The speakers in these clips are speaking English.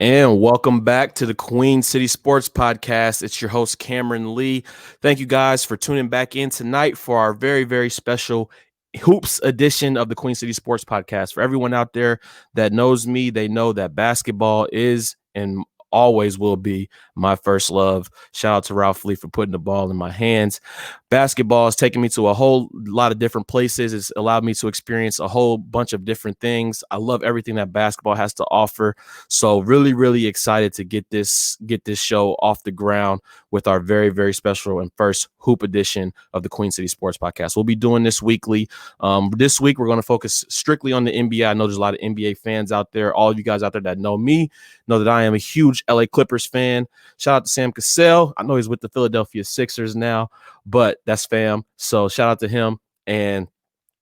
And welcome back to the Queen City Sports Podcast. It's your host, Cameron Lee. Thank you guys for tuning back in tonight for our very, very special Hoops edition of the Queen City Sports Podcast. For everyone out there that knows me, they know that basketball is and always will be my first love. Shout out to Ralph Lee for putting the ball in my hands. Basketball has taken me to a whole lot of different places. It's allowed me to experience a whole bunch of different things. I love everything that basketball has to offer. So really, really excited to get this show off the ground with our very, very special and first Hoop edition of the Queen City Sports Podcast. We'll be doing this weekly. This week, we're going to focus strictly on the NBA. I know there's a lot of NBA fans out there. All of you guys out there that know me know that I am a huge LA Clippers fan. Shout out to Sam Cassell. I know he's with the Philadelphia Sixers now, but that's fam. So shout out to him. And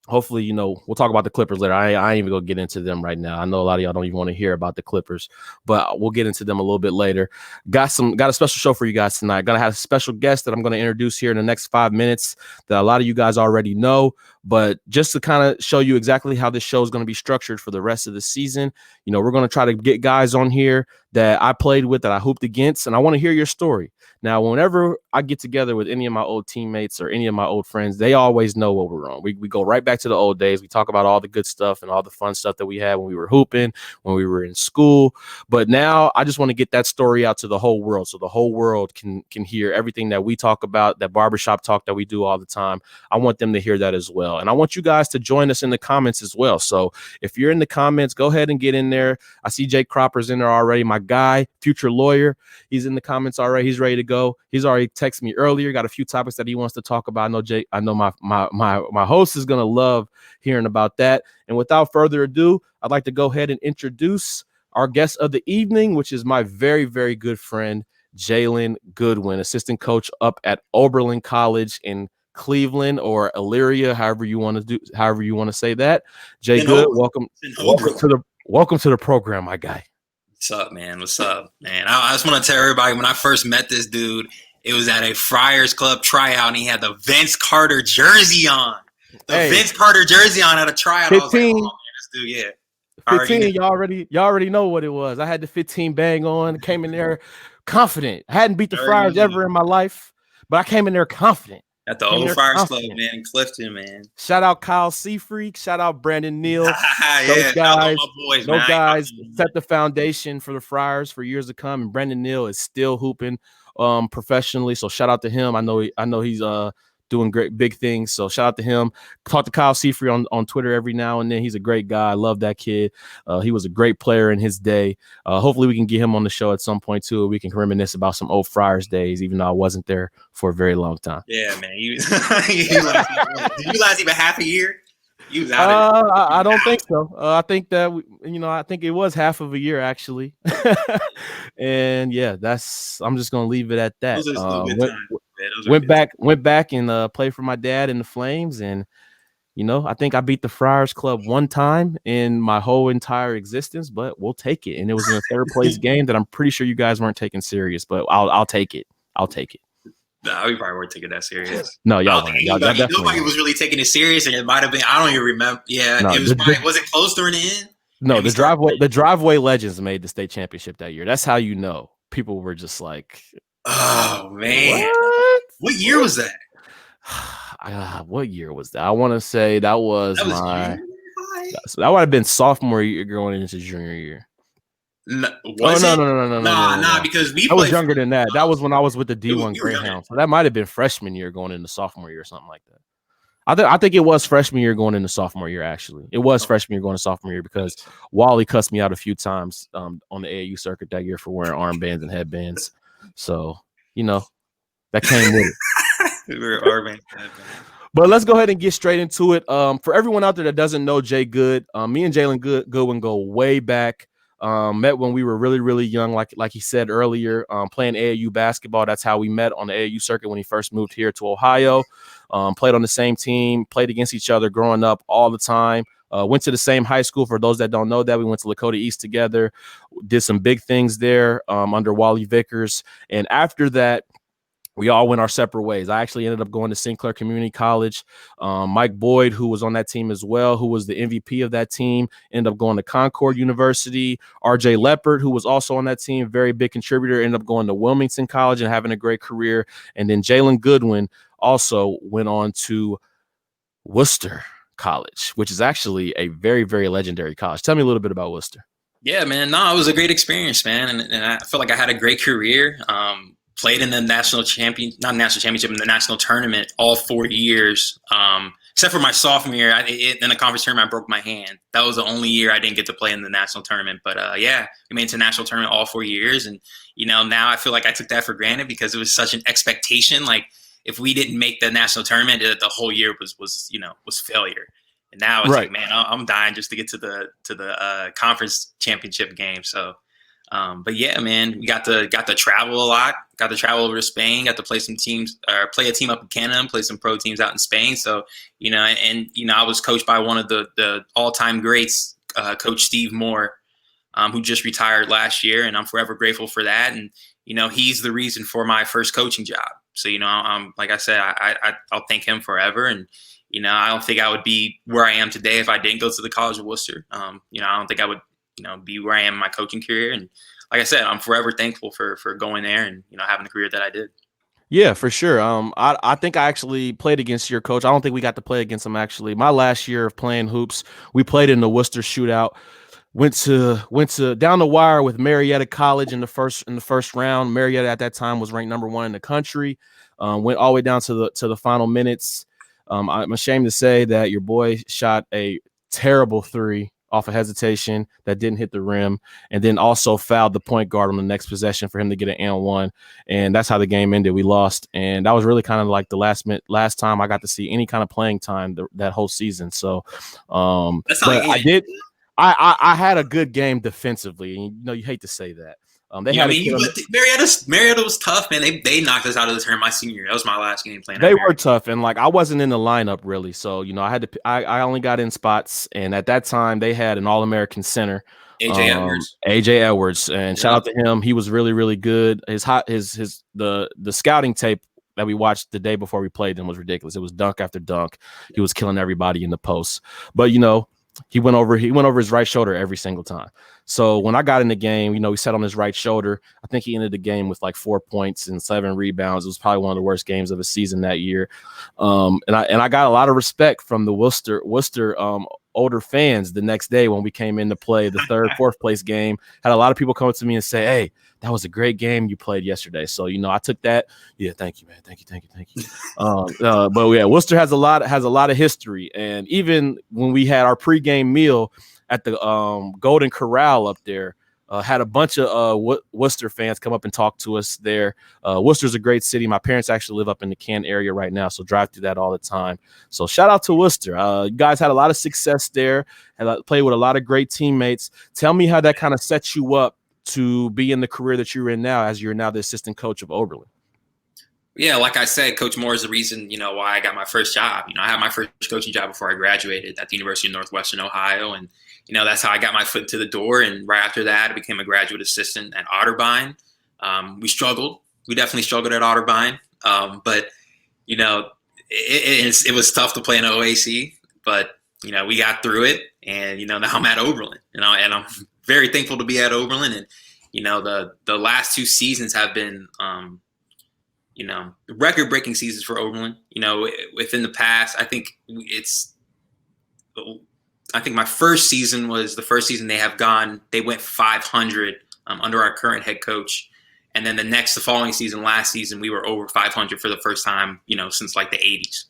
hopefully, we'll talk about the Clippers later. I ain't even going to get into them right now. I know a lot of y'all don't even want to hear about the Clippers, but we'll get into them a little bit later. Got a special show for you guys tonight. Going to have a special guest that I'm going to introduce here in the next 5 minutes that a lot of you guys already know. But just to kind of show you exactly how this show is going to be structured for the rest of the season, we're going to try to get guys on here that I played with, that I hooped against, and I want to hear your story. Now, whenever I get together with any of my old teammates or any of my old friends, they always know what we're on. We go right back to the old days. We talk about all the good stuff and all the fun stuff that we had when we were hooping, when we were in school. But now I just want to get that story out to the whole world, so the whole world can hear everything that we talk about, that barbershop talk that we do all the time. I want them to hear that as well. And I want you guys to join us in the comments as well. So if you're in the comments, go ahead and get in there. I see Jake Cropper's in there already. My guy, future lawyer, he's in the comments already. He's ready to go. He's already texted me earlier. Got a few topics that he wants to talk about. I know Jake. I know my host is gonna love hearing about that. And without further ado, I'd like to go ahead and introduce our guest of the evening, which is my very, very good friend Jalen Goodwin, assistant coach up at Oberlin College in Cleveland or Elyria, however you want to say that. Jay Good, welcome to the program, my guy. What's up, man? What's up, man? I just want to tell everybody, when I first met this dude, it was at a Friars Club tryout, and he had the Vince Carter jersey on. Vince Carter jersey on at a tryout. 15, I was like, oh, man, this dude, yeah. 15, y'all already know what it was. I had the 15 bang on, came in there confident. I hadn't beat the Friars ever in my life, but I came in there confident. At the old Friars Club, man, in Clifton, man. Shout out Kyle Seafreak. Shout out Brandon Neal. Those guys set the foundation for the Friars for years to come. And Brandon Neal is still hooping professionally. So shout out to him. I know he's doing great big things. So shout out to him. Talk to Kyle Seafreak on Twitter every now and then. He's a great guy. I love that kid. He was a great player in his day. Hopefully we can get him on the show at some point too. We can reminisce about some old Friars days, even though I wasn't there for a very long time. Yeah, man. Did you last even half a year? You was out I don't think so. I think that I think it was half of a year actually. And yeah, I'm just gonna leave it at that. Went back and played for my dad in the Flames, and I think I beat the Friars Club one time in my whole entire existence, but we'll take it. And it was in a third place game that I'm pretty sure you guys weren't taking serious, but I'll take it. I'll take it. No, we probably weren't taking that serious. No, y'all weren't. Nobody was really taking it serious, and it might have been. I don't even remember. Yeah, no, was it close during the end? No, the driveway legends made the state championship that year. That's how people were just like, oh man, what year was that? What year was that? I want to say that would have been sophomore year going into junior year. No, because I was younger than that. That was when I was with the D1 Greyhound. So that might have been freshman year going into sophomore year or something like that. I think it was freshman year going into sophomore year, actually. It was freshman year going to sophomore year because Wally cussed me out a few times on the AAU circuit that year for wearing armbands and headbands. So, that came with it. But let's go ahead and get straight into it. For everyone out there that doesn't know Jay Good, me and Jalen Goodwin go way back. Met when we were really, really young, like he said earlier, playing AAU basketball. That's how we met on the AAU circuit when he first moved here to Ohio. Played on the same team, played against each other growing up all the time. Went to the same high school. For those that don't know that, we went to Lakota East together, did some big things there under Wally Vickers. And after that, we all went our separate ways. I actually ended up going to Sinclair Community College. Mike Boyd, who was on that team as well, who was the MVP of that team, ended up going to Concord University. RJ Leopard, who was also on that team, very big contributor, ended up going to Wilmington College and having a great career. And then Jalen Goodwin also went on to Worcester College, which is actually a very, very legendary college. Tell me a little bit about Worcester. Yeah, man. No, it was a great experience, man. And I feel like I had a great career. Played in the national championship, in the national tournament all 4 years, except for my sophomore year. In the conference tournament, I broke my hand. That was the only year I didn't get to play in the national tournament. But yeah, we made it to national tournament all 4 years. And, now I feel like I took that for granted because it was such an expectation. Like, if we didn't make the national tournament, the whole year was failure. And now it's like, man, I'm dying just to get to the conference championship game. So, but yeah, man, we got to travel a lot. Got to travel over to Spain. Got to play some teams, or play a team up in Canada, and play some pro teams out in Spain. So, I was coached by one of the all-time greats, Coach Steve Moore, who just retired last year, and I'm forever grateful for that. And he's the reason for my first coaching job. So, like I said, I'll thank him forever. And I don't think I would be where I am today if I didn't go to the College of Worcester. I don't think I would be where I am in my coaching career. And like I said, I'm forever thankful for going there and, having the career that I did. Yeah, for sure. I think I actually played against your coach. I don't think we got to play against him, actually. My last year of playing hoops, we played in the Worcester shootout. Went to down the wire with Marietta College in the first round. Marietta at that time was ranked #1 in the country. Went all the way down to the final minutes. I'm ashamed to say that your boy shot a terrible three off of hesitation that didn't hit the rim, and then also fouled the point guard on the next possession for him to get an and-1, and that's how the game ended. We lost, and that was really kind of like the last time I got to see any kind of playing time that whole season. So, but I did. I had a good game defensively, and you hate to say that. Marietta was tough, man. They knocked us out of the tournament my senior year. That was my last game playing. They were tough, and I wasn't in the lineup really, so I had to. I only got in spots, and at that time they had an All-American center, AJ Edwards, and shout out to him. He was really, really good. The scouting tape that we watched the day before we played them was ridiculous. It was dunk after dunk. He was killing everybody in the post, but he went over his right shoulder every single time. So when I got in the game, he sat on his right shoulder. I think he ended the game with 4 points and 7 rebounds. It was probably one of the worst games of his season that year. And I got a lot of respect from the Worcester older fans the next day when we came in to play the fourth place game. Had a lot of people come up to me and say, "Hey, that was a great game you played yesterday." So, I took that. Yeah, thank you, man. Thank you. But yeah, Worcester has a lot of history. And even when we had our pregame meal at the Golden Corral up there, had a bunch of Worcester fans come up and talk to us there. Worcester's a great city. My parents actually live up in the Canton area right now, so drive through that all the time. So shout out to Worcester. You guys had a lot of success there, and played with a lot of great teammates. Tell me how that kind of sets you up to be in the career that you're in now, as you're now the assistant coach of Oberlin. Yeah, like I said, Coach Moore is the reason, why I got my first job. I had my first coaching job before I graduated at the University of Northwestern Ohio, and that's how I got my foot to the door. And right after that, I became a graduate assistant at Otterbein. We struggled. We definitely struggled at Otterbein, but it was tough to play in the OAC. But we got through it, and now I'm at Oberlin. And I'm very thankful to be at Oberlin. And the last 2 seasons have been record-breaking seasons for Oberlin. Within the past, I think my first season was the first season they went 500 under our current head coach. And then the following season, last season, we were over 500 for the first time, since the 80s.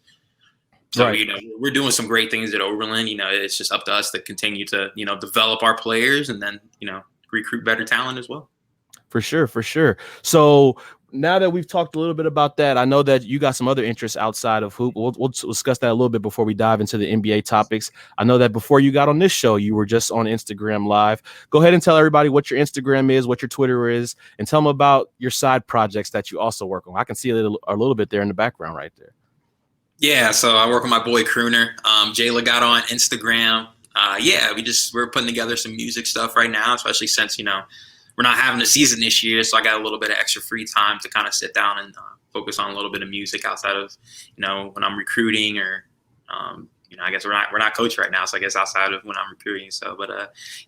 So, right. We're doing some great things at Oberlin. It's just up to us to continue to, develop our players and then, recruit better talent as well. For sure. So now that we've talked a little bit about that, I know that you got some other interests outside of hoop. We'll discuss that a little bit before we dive into the NBA topics. I know that before you got on this show, you were just on Instagram Live. Go ahead and tell everybody what your Instagram is, what your Twitter is, and tell them about your side projects that you also work on. I can see a little bit there in the background right there. Yeah, so I work with my boy Crooner. Jayla got on Instagram. We're putting together some music stuff right now, especially since, we're not having a season this year, so I got a little bit of extra free time to kind of sit down and focus on a little bit of music outside of, when I'm recruiting or, I guess we're not coach right now, so I guess outside of when I'm recruiting. So, but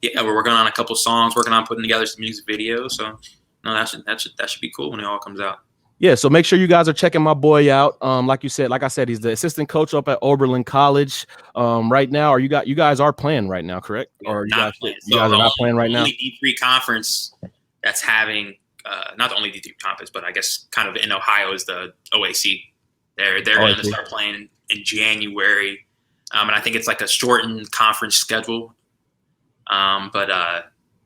yeah, we're working on a couple songs, working on putting together some music videos. So, no, that should be cool when it all comes out. Yeah, so make sure you guys are checking my boy out. Like I said, he's the assistant coach up at Oberlin College. Right now, you guys are playing right now, correct? Or you guys are not playing right now? Only D3 conference that's having not the only D3 conference, but I guess kind of in Ohio is the OAC. They're going to start playing in January, and I think it's like a shortened conference schedule.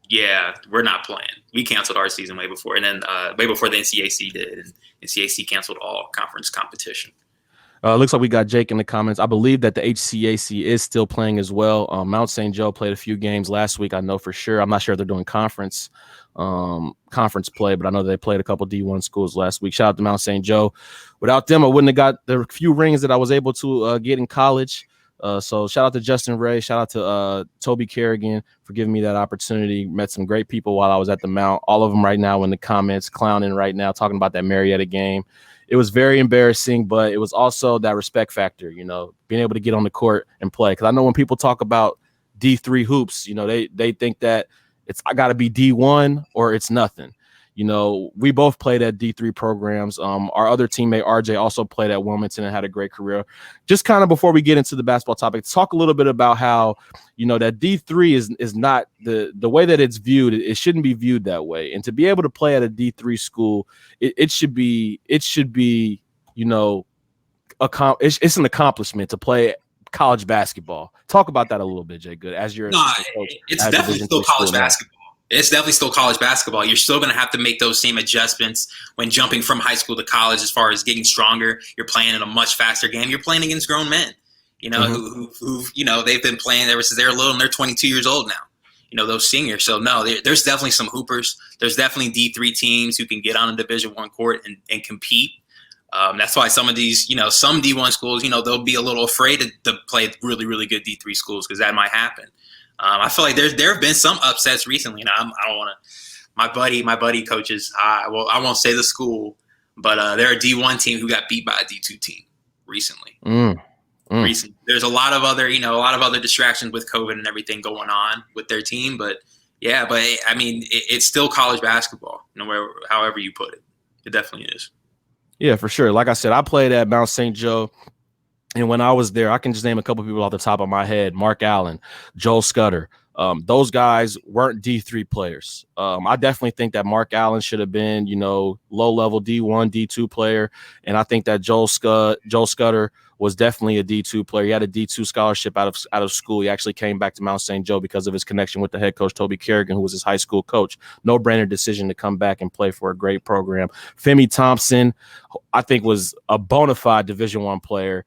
Yeah, we're not playing. We canceled our season way before, and then way before the NCAC did, and NCAC canceled all conference competition. Looks like we got Jake in the comments. I believe that the HCAC is still playing as well. Mount St. Joe played a few games last week. I know for sure. I'm not sure if they're doing conference play, but I know they played a couple D1 schools last week. Shout out to Mount St. Joe. Without them, I wouldn't have got the few rings that I was able to get in college. So shout out to Justin Ray, shout out to Toby Kerrigan for giving me that opportunity. Met some great people while I was at the Mount. All of them right now in the comments, clowning right now, talking about that Marietta game. It was very embarrassing, but it was also that respect factor, being able to get on the court and play. Because I know when people talk about D3 hoops, they think that I got to be D1 or it's nothing. We both played at D3 programs. Our other teammate, RJ, also played at Wilmington and had a great career. Just kind of before we get into the basketball topic, talk a little bit about how, that D3 is not the way that it's viewed. It shouldn't be viewed that way. And to be able to play at a D3 school, it should be, it's an accomplishment to play college basketball. Talk about that a little bit, Jay Good, as you're it's definitely still college basketball. It's definitely still college basketball. You're still going to have to make those same adjustments when jumping from high school to college as far as getting stronger. You're playing in a much faster game. You're playing against grown men, who've they've been playing ever since they're little and they're 22 years old now, those seniors. So, no, there's definitely some hoopers. There's definitely D3 teams who can get on a Division I court and compete. That's why some of these, some D1 schools, they'll be a little afraid to play really, really good D3 schools because that might happen. I feel like there have been some upsets recently, and I don't want to. My buddy coaches. I won't say the school, but they're a D1 team who got beat by a D2 team recently. Recently, there's a lot of other distractions with COVID and everything going on with their team, but yeah, I mean, it's still college basketball, however you put it. It definitely is. Yeah, for sure. Like I said, I played at Mount St. Joe. And when I was there, I can just name a couple of people off the top of my head. Mark Allen, Joel Scudder. Those guys weren't D3 players. I definitely think that Mark Allen should have been, low-level D1, D2 player. And I think that Joel Scudder was definitely a D2 player. He had a D2 scholarship out of school. He actually came back to Mount St. Joe because of his connection with the head coach, Toby Kerrigan, who was his high school coach. No-brainer decision to come back and play for a great program. Femi Thompson, I think, was a bona fide Division I player.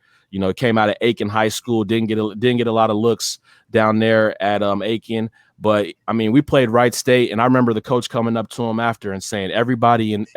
Came out of Aiken High School, didn't get a lot of looks down there at Aiken. But I mean, we played Wright State, and I remember the coach coming up to him after and saying, everybody in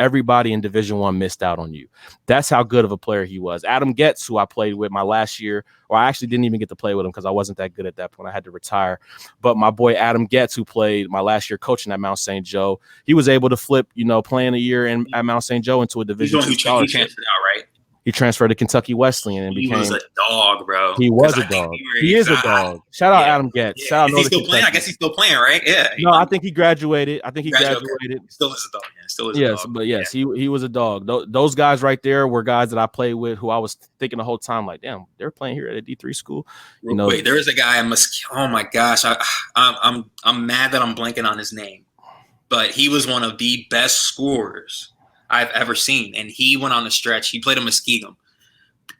Division I missed out on you. That's how good of a player he was. Adam Getz, who I played with my last year, or I actually didn't even get to play with him because I wasn't that good at that point. I had to retire. But my boy Adam Getz, who played my last year coaching at Mount St. Joe, he was able to flip, playing a year at Mount St. Joe into a Division II scholarship. He transferred out, right? He transferred to Kentucky Wesleyan and became. He was a dog, bro. He was a dog. He is a dog. Shout out Adam Getz. Yeah. Shout out. Is he still playing? I guess he's still playing, right? Yeah. No, I think he graduated. Still is a dog. Yeah, still is. Yes, a dog. But yes, he was a dog. Those guys right there were guys that I played with who I was thinking the whole time, like, damn, they're playing here at a D3 school. Wait, there is a guy. Oh my gosh, I'm mad that I'm blanking on his name, but he was one of the best scorers I've ever seen, and he went on a stretch. He played a Muskegon.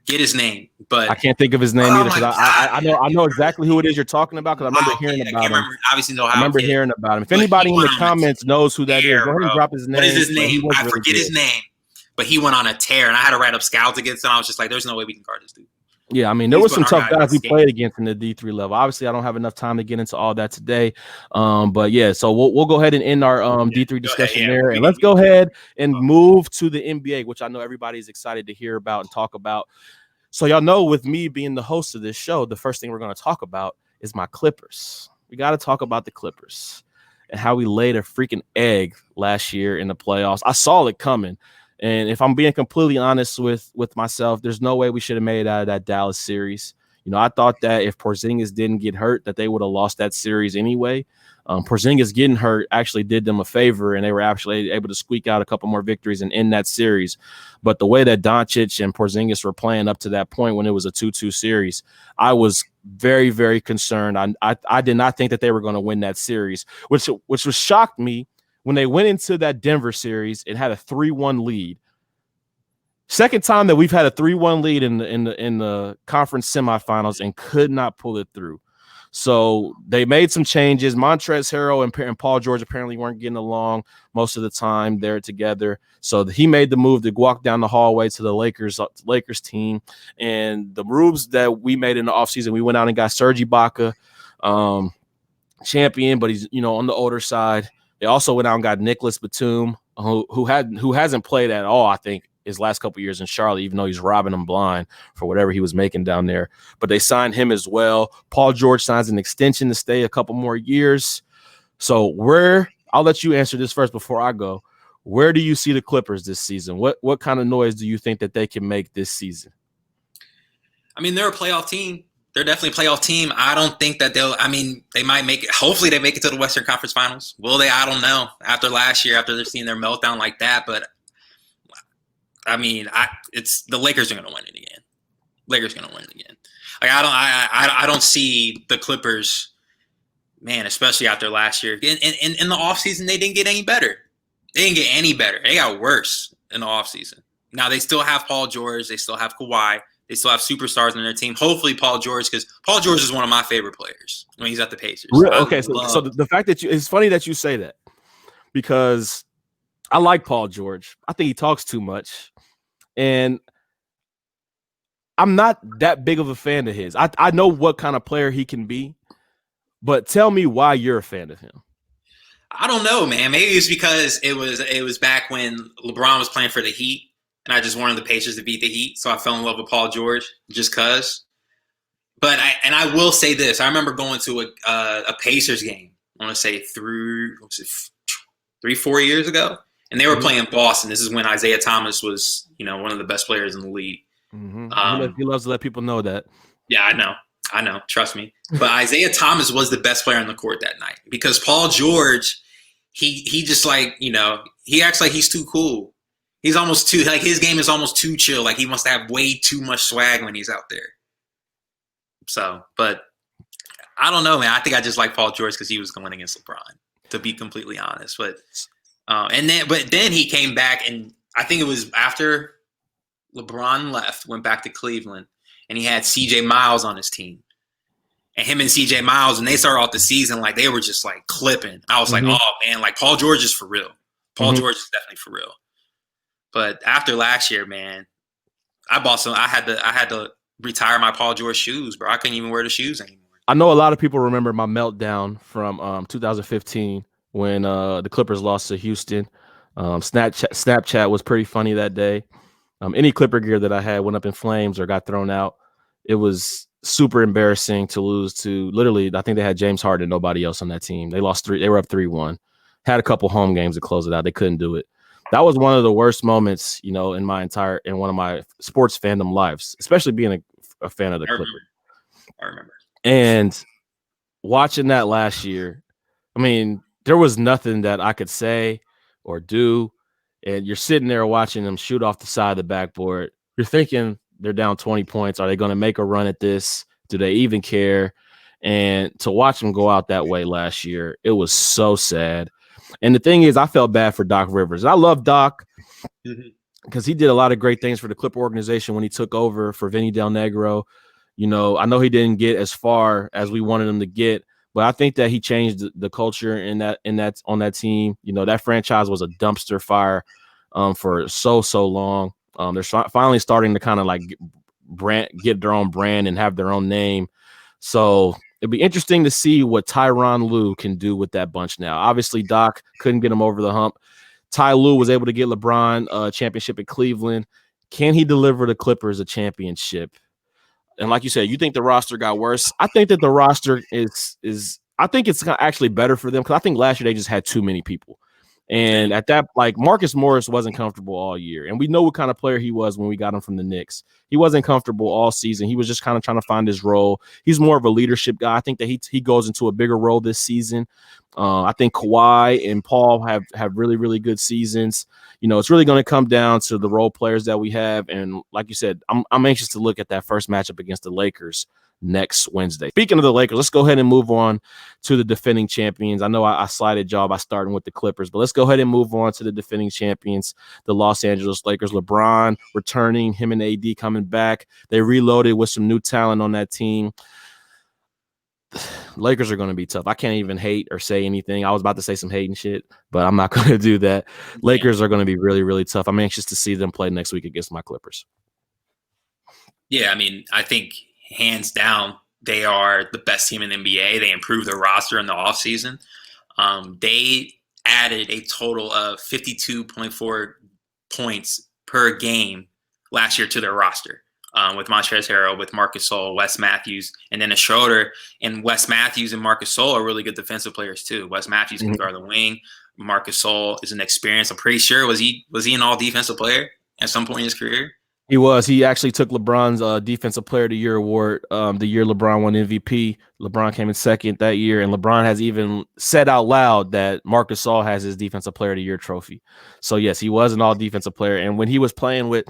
Get his name, but I can't think of his name either. Because I know exactly who it is you're talking about because I remember hearing about him. I remember hearing about him. If anybody in the comments knows who that is, go ahead and drop his name. What is his name? I forget his name, but he went on a tear, and I had to write up scouts against him. I was just like, "There's no way we can guard this dude." Yeah, I mean, there were some tough guys we played against in the D3 level. Obviously, I don't have enough time to get into all that today. But yeah, so we'll go ahead and end our D3 discussion there. And let's go ahead and move to the NBA, which I know everybody's excited to hear about and talk about. So y'all know, with me being the host of this show, the first thing we're going to talk about is my Clippers. We got to talk about the Clippers. and how we laid a freaking egg last year in the playoffs. I saw it coming. And if I'm being completely honest with myself, there's no way we should have made it out of that Dallas series. I thought that if Porzingis didn't get hurt, that they would have lost that series anyway. Porzingis getting hurt actually did them a favor, and they were actually able to squeak out a couple more victories and end that series. But the way that Doncic and Porzingis were playing up to that point when it was a 2-2 series, I was very, very concerned. I did not think that they were going to win that series, which was shocked me when they went into that Denver series and had a 3-1 lead. Second time that we've had a 3-1 lead in the conference semifinals and could not pull it through. So they made some changes. Montrezl Harrell and Paul George apparently weren't getting along most of the time there together. So he made the move to walk down the hallway to the Lakers team. And the moves that we made in the offseason, we went out and got Serge Ibaka, champion, but he's on the older side. They also went out and got Nicholas Batum, who hasn't played at all, I think, his last couple of years in Charlotte, even though he's robbing them blind for whatever he was making down there. But they signed him as well. Paul George signs an extension to stay a couple more years. So I'll let you answer this first before I go. Where do you see the Clippers this season? What kind of noise do you think that they can make this season? I mean, they're a playoff team. They're definitely a playoff team. I don't think that they might make it. Hopefully they make it to the Western Conference Finals. Will they? I don't know. After last year, after they're seeing their meltdown like that, but I mean, it's the Lakers are going to win it again. Lakers going to win it again. Like I don't see the Clippers, man, especially after last year. In the offseason, they didn't get any better. They didn't get any better. They got worse in the offseason. Now they still have Paul George. They still have Kawhi. They still have superstars on their team. Hopefully Paul George, because Paul George is one of my favorite players when he's at the Pacers. Okay, so the fact that it's funny that you say that, because I like Paul George. I think he talks too much. And I'm not that big of a fan of his. I know what kind of player he can be, but tell me why you're a fan of him. I don't know, man. Maybe it's because it was back when LeBron was playing for the Heat, and I just wanted the Pacers to beat the Heat, so I fell in love with Paul George just because. But I will say this: I remember going to a Pacers game. I want to say 3-4 years ago. And they were playing Boston. This is when Isaiah Thomas was, one of the best players in the league. Mm-hmm. He loves to let people know that. Yeah, I know. Trust me. But Isaiah Thomas was the best player on the court that night because Paul George, he just he acts like he's too cool. He's almost too his game is almost too chill. Like he wants to have way too much swag when he's out there. So, but I don't know, man. I think I just like Paul George because he was going against LeBron, to be completely honest. But then he came back, and I think it was after LeBron left, went back to Cleveland, and he had CJ Miles on his team. And him and CJ Miles, when they started off the season, like they were just like clipping. I was like, oh man, like Paul George is for real. Paul George is definitely for real. But after last year, man, I had to retire my Paul George shoes, bro. I couldn't even wear the shoes anymore. I know a lot of people remember my meltdown from 2015. When the Clippers lost to Houston. Snapchat was pretty funny that day. Any Clipper gear that I had went up in flames or got thrown out. It was super embarrassing to lose to literally, I think they had James Harden and nobody else on that team. They lost they were up 3-1. Had a couple home games to close it out. They couldn't do it. That was one of the worst moments, in one of my sports fandom lives, especially being a fan of the Clippers. I remember. And watching that last year, I mean, there was nothing that I could say or do. And you're sitting there watching them shoot off the side of the backboard. You're thinking they're down 20 points. Are they going to make a run at this? Do they even care? And to watch them go out that way last year, it was so sad. And the thing is, I felt bad for Doc Rivers. I love Doc because he did a lot of great things for the Clipper organization when he took over for Vinny Del Negro. I know he didn't get as far as we wanted him to get. But I think that he changed the culture in that on that team. That franchise was a dumpster fire for so long. They're finally starting to kind of like get their own brand and have their own name. So it'd be interesting to see what Tyronn Lue can do with that bunch now. Obviously, Doc couldn't get him over the hump. Ty Lue was able to get LeBron a championship in Cleveland. Can he deliver the Clippers a championship? And like you said, you think the roster got worse. I think that the roster is I think it's actually better for them because I think last year they just had too many people. And at that, like Marcus Morris wasn't comfortable all year. And we know what kind of player he was when we got him from the Knicks. He wasn't comfortable all season. He was just kind of trying to find his role. He's more of a leadership guy. I think that he goes into a bigger role this season. I think Kawhi and Paul have really, really good seasons. You know, it's really going to come down to the role players that we have. And like you said, I'm anxious to look at that first matchup against the Lakers next Wednesday. Speaking of the Lakers, let's go ahead and move on to the defending champions. I know I slighted y'all by starting with the Clippers, but let's go ahead and move on to the defending champions, the Los Angeles Lakers. LeBron returning, him and AD coming back. They reloaded with some new talent on that team. Lakers are going to be tough. I can't even hate or say anything. I was about to say some hating shit, but I'm not going to do that. Lakers are going to be really, really tough. I'm anxious to see them play next week against my Clippers. Yeah, I mean, I think hands down, they are the best team in the NBA. They improved their roster in the offseason. They added a total of 52.4 points per game last year to their roster. With Montrezl Harrell, with Marcus Gasol, Wes Matthews, and then a Schroeder. And Wes Matthews and Marcus Gasol are really good defensive players too. Wes Matthews can guard the wing. Marcus Gasol is an experience. I'm pretty sure was he an all defensive player at some point in his career? He was. He actually took LeBron's Defensive Player of the Year award the year LeBron won MVP. LeBron came in second that year, and LeBron has even said out loud that Marcus Gasol has his Defensive Player of the Year trophy. So, yes, he was an all-defensive player. And when he was playing with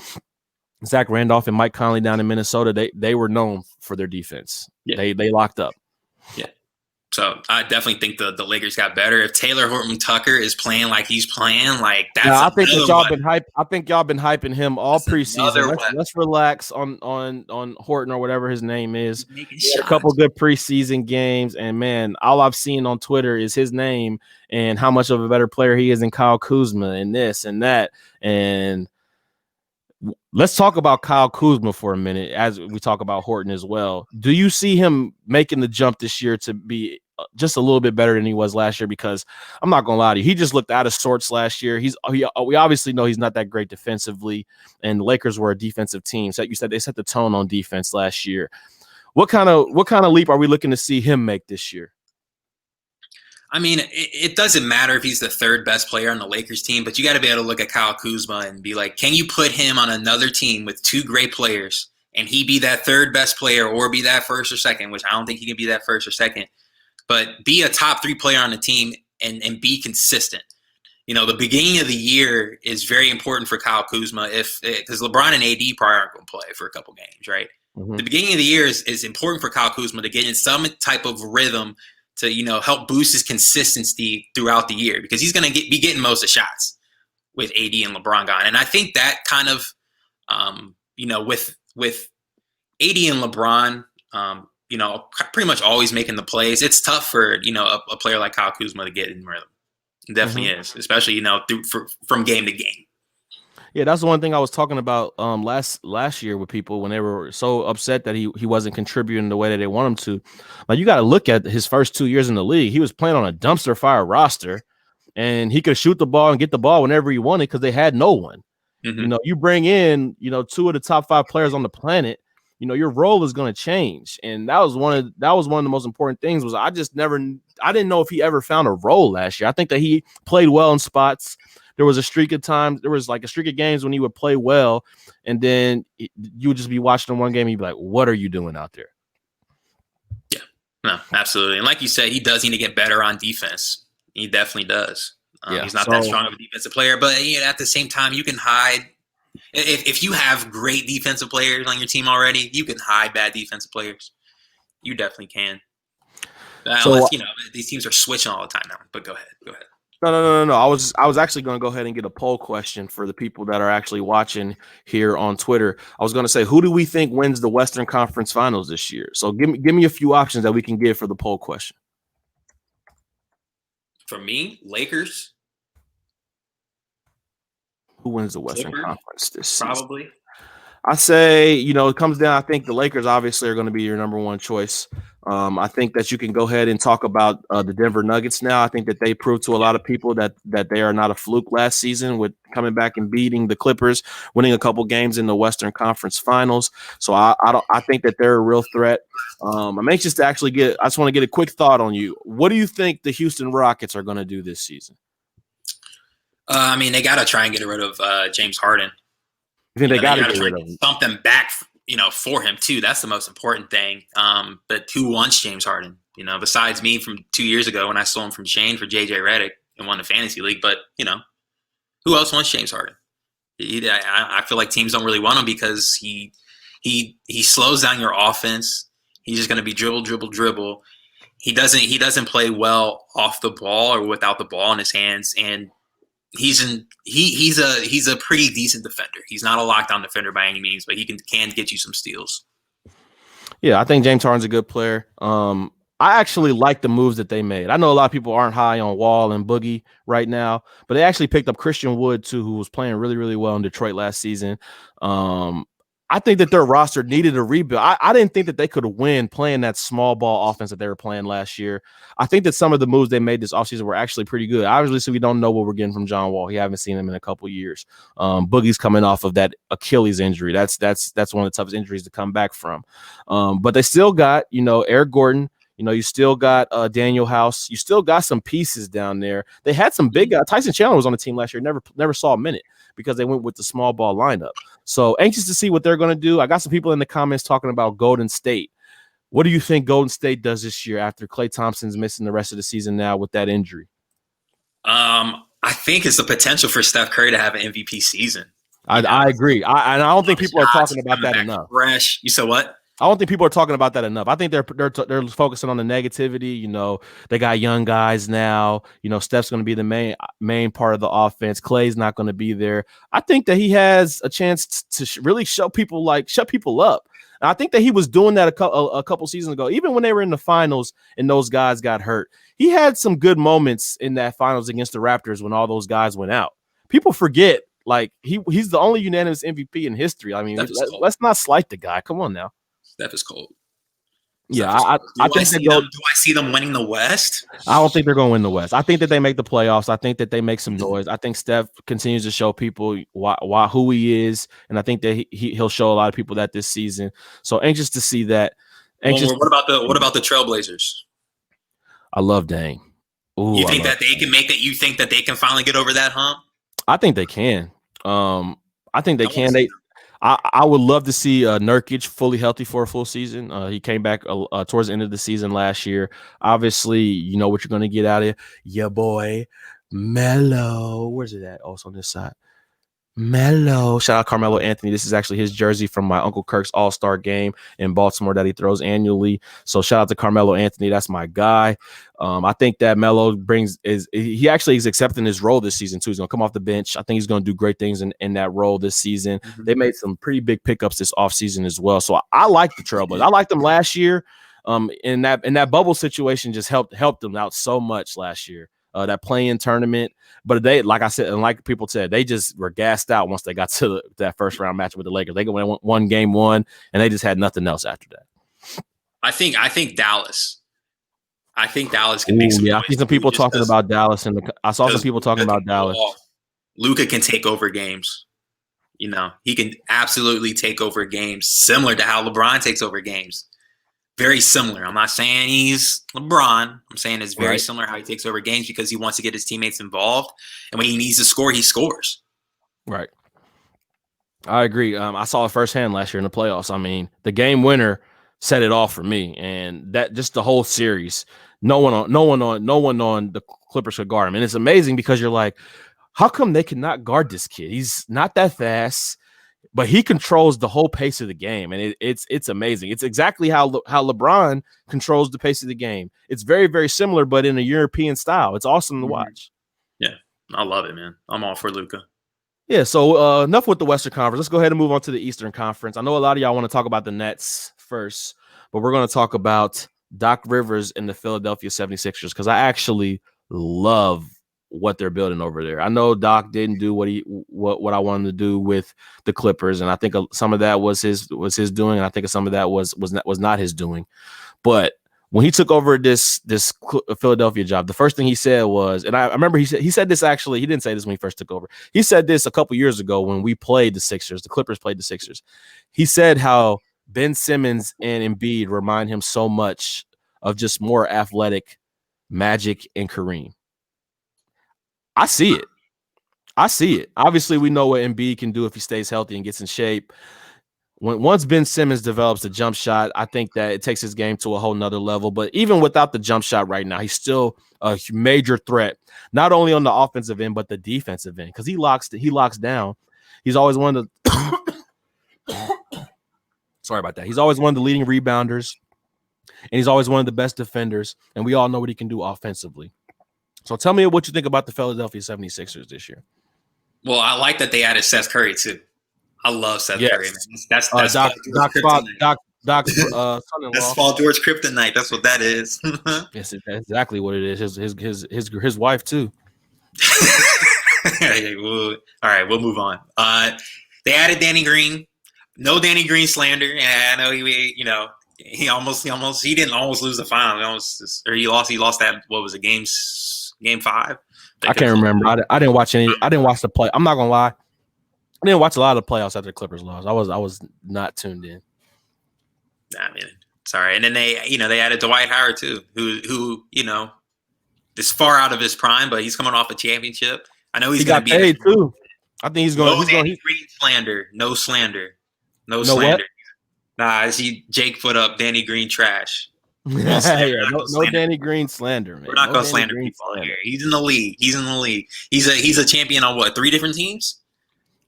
Zach Randolph and Mike Conley down in Minnesota, they were known for their defense. Yeah. They locked up. Yeah. So I definitely think the Lakers got better. If Taylor Horton Tucker is playing like he's playing, like that's I think that y'all been hype. I think y'all been hyping him all preseason. Let's relax on Horton or whatever his name is. A couple good preseason games, and man, all I've seen on Twitter is his name and how much of a better player he is than Kyle Kuzma and this and that. And let's talk about Kyle Kuzma for a minute as we talk about Horton as well. Do you see him making the jump this year to be just a little bit better than he was last year? Because I'm not going to lie to you, he just looked out of sorts last year. We obviously know he's not that great defensively, and the Lakers were a defensive team. So you said they set the tone on defense last year. What kind of leap are we looking to see him make this year? I mean, it doesn't matter if he's the third best player on the Lakers team, but you got to be able to look at Kyle Kuzma and be like, can you put him on another team with two great players and he be that third best player or be that first or second, which I don't think he can be that first or second, but be a top three player on the team and be consistent. You know, the beginning of the year is very important for Kyle Kuzma because LeBron and AD probably aren't going to play for a couple games, right? Mm-hmm. The beginning of the year is important for Kyle Kuzma to get in some type of rhythm to, you know, help boost his consistency throughout the year because he's going to be getting most of the shots with AD and LeBron gone. And I think that kind of, you know, with AD and LeBron, you know, pretty much always making the plays, it's tough for, you know, a player like Kyle Kuzma to get in rhythm. It definitely is, especially, you know, from game to game. Yeah, that's the one thing I was talking about last year with people when they were so upset that he wasn't contributing the way that they want him to. Like, you got to look at his first 2 years in the league. He was playing on a dumpster fire roster, and he could shoot the ball and get the ball whenever he wanted because they had no one. Mm-hmm. You know, you bring in, you know, two of the top 5 players on the planet, you know, your role is going to change. And that was one of the most important things was I didn't know if he ever found a role last year. I think that he played well in spots. There was a streak of times, there was like a streak of games when he would play well, and then you would just be watching one game and you'd be like, what are you doing out there? Yeah, no, absolutely. And like you said, he does need to get better on defense. He definitely does. He's not that strong of a defensive player, but you know, at the same time, you can hide. If you have great defensive players on your team already, you can hide bad defensive players. You definitely can. Unless, you know, these teams are switching all the time now. But go ahead. No. I was actually going to go ahead and get a poll question for the people that are actually watching here on Twitter. I was going to say, who do we think wins the Western Conference Finals this year? So give me a few options that we can give for the poll question. For me, Lakers. Who wins the Western Conference this season? Probably. I say, it comes down. I think the Lakers obviously are going to be your number one choice. I think that you can go ahead and talk about the Denver Nuggets now. I think that they proved to a lot of people that they are not a fluke last season with coming back and beating the Clippers, winning a couple games in the Western Conference Finals. So I think that they're a real threat. I'm anxious to actually I just want to get a quick thought on you. What do you think the Houston Rockets are going to do this season? I mean, they got to try and get rid of James Harden. You think they got to get rid of him? Something back, for him too. That's the most important thing. But who wants James Harden? Besides me from 2 years ago when I stole him from Shane for JJ Redick and won the fantasy league. But who else wants James Harden? I feel like teams don't really want him because he slows down your offense. He's just going to be dribble. He doesn't play well off the ball or without the ball in his hands, and he's a pretty decent defender. He's not a lockdown defender by any means, but he can get you some steals. Yeah, I think James Harden's a good player. I actually like the moves that they made. I know a lot of people aren't high on Wall and Boogie right now, but they actually picked up Christian Wood too, who was playing really, really well in Detroit last season. I think that their roster needed a rebuild. I didn't think that they could win playing that small ball offense that they were playing last year. I think that some of the moves they made this offseason were actually pretty good. Obviously, we don't know what we're getting from John Wall. We haven't seen him in a couple years. Boogie's coming off of that Achilles injury. That's one of the toughest injuries to come back from. But they still got, Eric Gordon. You still got Daniel House. You still got some pieces down there. They had some big guys. Tyson Chandler was on the team last year. Never saw a minute because they went with the small ball lineup. So anxious to see what they're going to do. I got some people in the comments talking about Golden State. What do you think Golden State does this year after Klay Thompson's missing the rest of the season now with that injury? I think it's the potential for Steph Curry to have an MVP season. I agree. I don't think people are talking about that enough. Fresh. You said what? I don't think people are talking about that enough. I think they're focusing on the negativity. They got young guys now. Steph's going to be the main part of the offense. Klay's not going to be there. I think that he has a chance to really shut people up. And I think that he was doing that a couple seasons ago, even when they were in the finals and those guys got hurt. He had some good moments in that finals against the Raptors when all those guys went out. People forget, he's the only unanimous MVP in history. I mean, let's not slight the guy. Come on now. Steph is cold. I think do I see them winning the West? I don't think they're going to win the West. I think that they make the playoffs. I think that they make some noise. I think Steph continues to show people who he is, and I think that he'll show a lot of people that this season. So anxious to see that. What about the Trailblazers? I love Dame. Ooh, you think that they can make it? You think that they can finally get over that hump? I think they can. I think they can. I would love to see Nurkic fully healthy for a full season. He came back towards the end of the season last year. Obviously, you know what you're going to get out of your boy, Melo. Where's it at? Oh, it's on this side. Melo. Shout out Carmelo Anthony. This is actually his jersey from my Uncle Kirk's All-Star game in Baltimore that he throws annually. So shout out to Carmelo Anthony. That's my guy. I think that Melo he actually is accepting his role this season too. He's going to come off the bench. I think he's going to do great things in that role this season. Mm-hmm. They made some pretty big pickups this offseason as well. So I like the Trailblazers. I liked them last year. In that bubble situation just helped them out so much last year. That play-in tournament, but they, like I said, and like people said, they just were gassed out once they got to that first round match with the Lakers. They won game one, and they just had nothing else after that. I think Dallas. I think Dallas can make some. Yeah, I see some people talking about Dallas, and I saw some people talking about Dallas. Luka can take over games. He can absolutely take over games, similar to how LeBron takes over games. Very similar. I'm not saying he's LeBron. I'm saying it's very similar how he takes over games because he wants to get his teammates involved. And when he needs to score, he scores. Right. I agree. I saw it firsthand last year in the playoffs. I mean, the game winner set it off for me. And that just the whole series, no one on the Clippers could guard him. And it's amazing because you're like, how come they cannot guard this kid? He's not that fast. But he controls the whole pace of the game, and it's amazing. It's exactly how LeBron controls the pace of the game. It's very, very similar, but in a European style. It's awesome to watch. Yeah, I love it, man. I'm all for Luka. Yeah, so enough with the Western Conference. Let's go ahead and move on to the Eastern Conference. I know a lot of y'all want to talk about the Nets first, but we're going to talk about Doc Rivers and the Philadelphia 76ers because I actually love what they're building over there. I know Doc didn't do what I wanted to do with the Clippers, and I think some of that was his doing, and I think some of that was not his doing. But when he took over this Philadelphia job, the first thing he said was, and I remember he said this actually. He didn't say this when he first took over. He said this a couple years ago when we played the Sixers. The Clippers played the Sixers. He said how Ben Simmons and Embiid remind him so much of just more athletic Magic and Kareem. I see it. Obviously, we know what Embiid can do if he stays healthy and gets in shape. Once Ben Simmons develops the jump shot, I think that it takes his game to a whole nother level. But even without the jump shot right now, he's still a major threat, not only on the offensive end, but the defensive end, because he locks down. He's always one of the sorry about that. He's always one of the leading rebounders, and he's always one of the best defenders, and we all know what he can do offensively. So tell me what you think about the Philadelphia 76ers this year. Well, I like that they added Seth Curry, too. I love Seth Curry, man. That's Doc's son-in-law. That's Paul George kryptonite. That's what that is. Yes, that's exactly what it is. His wife, too. All right, we'll move on. They added Danny Green. No Danny Green slander. And I know he didn't almost lose the final. He lost that, what was it, game 5? I can't remember. I didn't watch the play. I'm not gonna lie. I didn't watch a lot of the playoffs after the Clippers lost. I was not tuned in. Nah, man. Sorry. And then they added Dwight Howard too, who is far out of his prime, but he's coming off a championship. I know he's going to be paid too. I think he's going. Green slander. No slander. No slander. What? Nah, I see Jake put up Danny Green trash. No Danny Green slander, man. We're not going to slander people here. He's in the league. He's a champion on what? 3 different teams?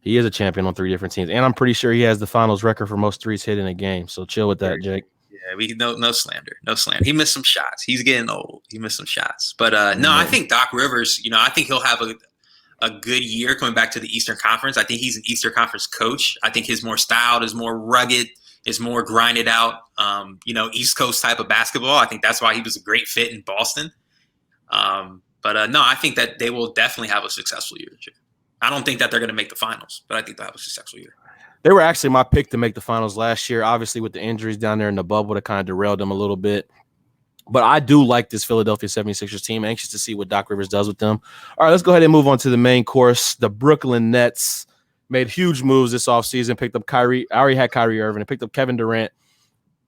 He is a champion on 3 different teams, and I'm pretty sure he has the finals record for most threes hit in a game. So chill with that, Jake. Yeah, no slander. He missed some shots. He's getting old. He missed some shots, but no, I think Doc Rivers. I think he'll have a good year coming back to the Eastern Conference. I think he's an Eastern Conference coach. I think his more styled, is more rugged, is more grinded out. East Coast type of basketball. I think that's why he was a great fit in Boston. But no, I think that they will definitely have a successful year this year. I don't think that they're going to make the finals, but I think they'll have a successful year. They were actually my pick to make the finals last year. Obviously, with the injuries down there in the bubble, that kind of derailed them a little bit. But I do like this Philadelphia 76ers team. Anxious to see what Doc Rivers does with them. All right, let's go ahead and move on to the main course. The Brooklyn Nets made huge moves this offseason. Picked up Kyrie. I already had Kyrie Irving. They picked up Kevin Durant.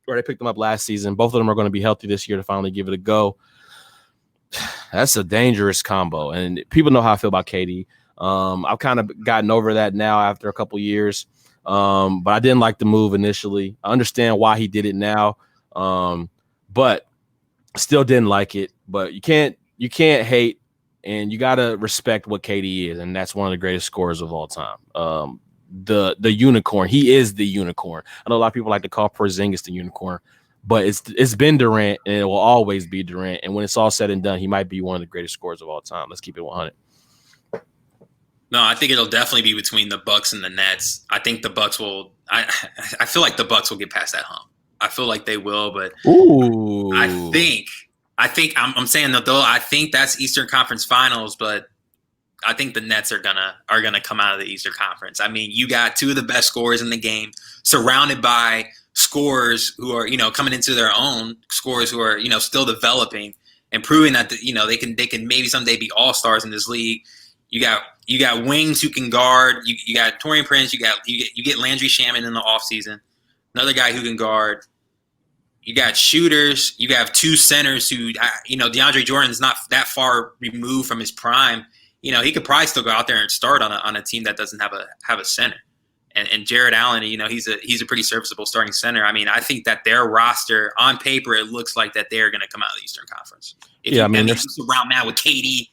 Or they picked them up last season. Both of them are going to be healthy this year to finally give it a go. That's a dangerous combo. And people know how I feel about KD. I've kind of gotten over that now after a couple years. But I didn't like the move initially. I understand why he did it now. But still didn't like it. But you can't hate, and you gotta respect what KD is, and that's one of the greatest scorers of all time. The unicorn. He is the unicorn. I know a lot of people like to call Porzingis the unicorn, but it's been Durant, and it will always be Durant. And when it's all said and done, he might be one of the greatest scorers of all time. Let's keep it 100. No, I think it'll definitely be between the Bucks and the Nets. I think the Bucks will. I feel like the Bucks will get past that hump. I feel like they will, but ooh. I think I'm saying that though. I think that's Eastern Conference Finals, but I think the Nets are gonna come out of the Eastern Conference. I mean, you got 2 of the best scorers in the game, surrounded by scorers who are coming into their own, scorers who are still developing and proving that they can maybe someday be all-stars in this league. You got wings who can guard. You got Taurean Prince. You get Landry Shamet in the offseason, another guy who can guard. You got shooters. You have 2 centers who DeAndre Jordan's not that far removed from his prime. He could probably still go out there and start on a team that doesn't have a center. And Jared Allen, he's a pretty serviceable starting center. I mean, I think that their roster on paper, it looks like that they're going to come out of the Eastern Conference. You surround that with KD